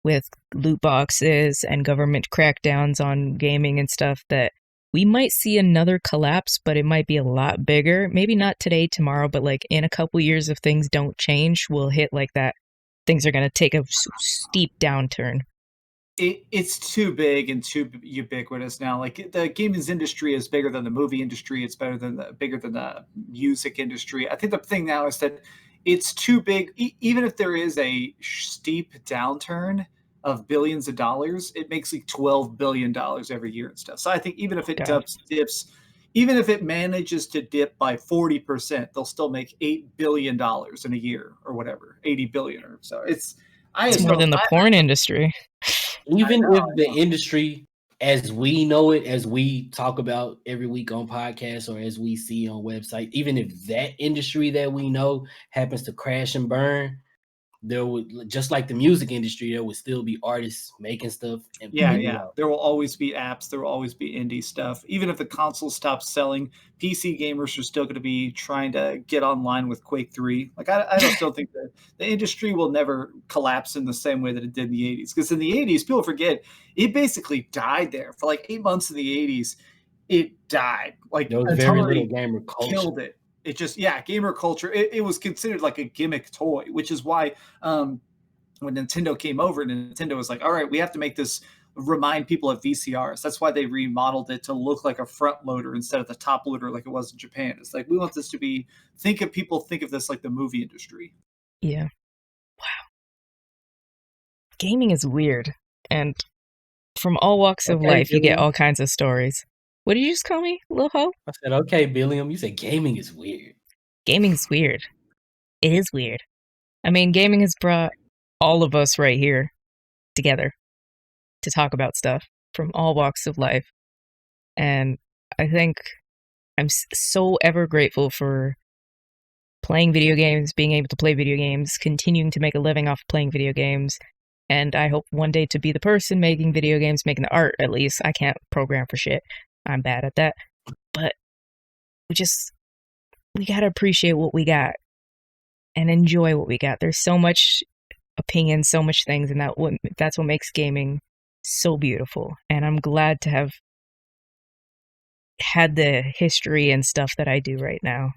with loot boxes and government crackdowns on gaming and stuff, that we might see another collapse, but it might be a lot bigger. Maybe not today, tomorrow, but like in a couple years, if things don't change, we'll hit like that. Things are going to take a steep downturn. It's too big and too ubiquitous now. Like the games industry is bigger than the movie industry. It's bigger than the music industry. I think the thing now is that it's too big. Even if there is a steep downturn of billions of dollars, it makes like $12 billion every year and stuff. So I think even if it dips, even if it manages to dip by 40%, they'll still make $8 billion in a year or whatever, 80 billion or so. It's more than the porn industry. Even if the industry, as we know it, as we talk about every week on podcasts or as we see on websites, even if that industry that we know happens to crash and burn, there would, just like the music industry, there would still be artists making stuff. And there will always be apps. There will always be indie stuff. Even if the console stops selling, PC gamers are still going to be trying to get online with Quake 3. Like I still think that the industry will never collapse in the same way that it did in the 80s. Because in the 80s, people forget, it basically died there. For like 8 months of the 80s, it died. Like there was very little gamer culture. Killed it. It just, gamer culture. It was considered like a gimmick toy, which is why when Nintendo came over, Nintendo was like, all right, we have to make this remind people of VCRs. That's why they remodeled it to look like a front loader instead of the top loader like it was in Japan. It's like, we want this to be, think of this like the movie industry. Yeah. Wow. Gaming is weird. And from all walks of life, you get all kinds of stories. What did you just call me, Lil Ho? I said, okay, Billiam. You said gaming is weird. Gaming is weird. It is weird. I mean, gaming has brought all of us right here together to talk about stuff from all walks of life. And I think I'm so ever grateful for playing video games, being able to play video games, continuing to make a living off playing video games. And I hope one day to be the person making video games, making the art at least. I can't program for shit. I'm bad at that. But we gotta appreciate what we got and enjoy what we got. There's so much opinion, so much things, and that's what makes gaming so beautiful. And I'm glad to have had the history and stuff that I do right now.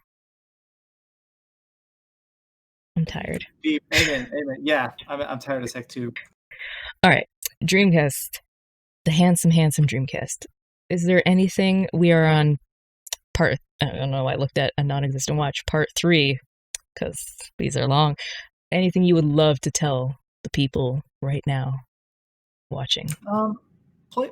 I'm tired. Amen. Yeah, I'm tired as heck too. All right, Dreamcast. The handsome Dreamcast. Is there anything, we are on I don't know, I looked at a non-existent watch, part 3, because these are long. Anything you would love to tell the people right now watching?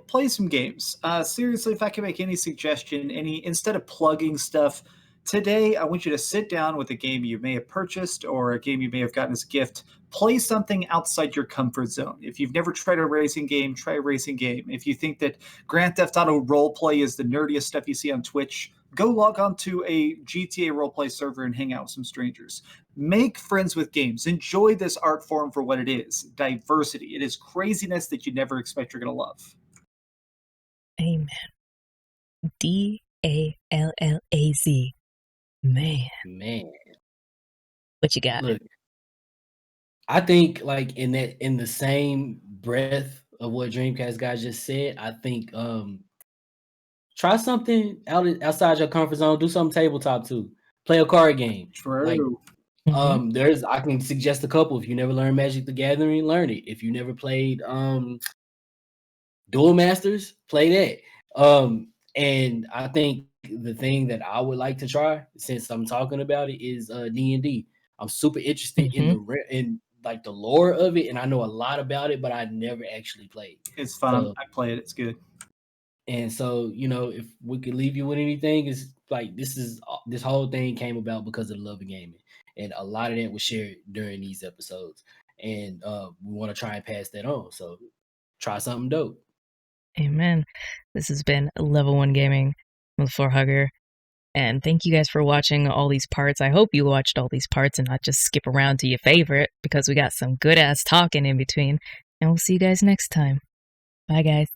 Play some games. Seriously, if I can make any suggestion, instead of plugging stuff, today I want you to sit down with a game you may have purchased or a game you may have gotten as a gift. Play something outside your comfort zone. If you've never tried a racing game, try a racing game. If you think that Grand Theft Auto roleplay is the nerdiest stuff you see on Twitch, go log on to a GTA roleplay server and hang out with some strangers. Make friends with games. Enjoy this art form for what it is. Diversity. It is craziness that you never expect you're going to love. Amen. DALLAZ. Man. What you got? Look, I think like in the same breath of what Dreamcast guy just said, I think try something outside your comfort zone. Do something tabletop too. Play a card game. True. Like, I can suggest a couple. If you never learned Magic the Gathering, learn it. If you never played Duel Masters, play that. And I think the thing that I would like to try, since I'm talking about it, is D&D. I'm super interested in like the lore of it, and I know a lot about it, but I never actually played. It's fun. I play it. It's good. And so, if we could leave you with anything, is like this whole thing came about because of the love of gaming, and a lot of that was shared during these episodes, and we want to try and pass that on. So try something dope. Amen. This has been Level 1 Gaming with Floor Hugger. And thank you guys for watching all these parts. I hope you watched all these parts and not just skip around to your favorite, because we got some good ass talking in between. And we'll see you guys next time. Bye, guys.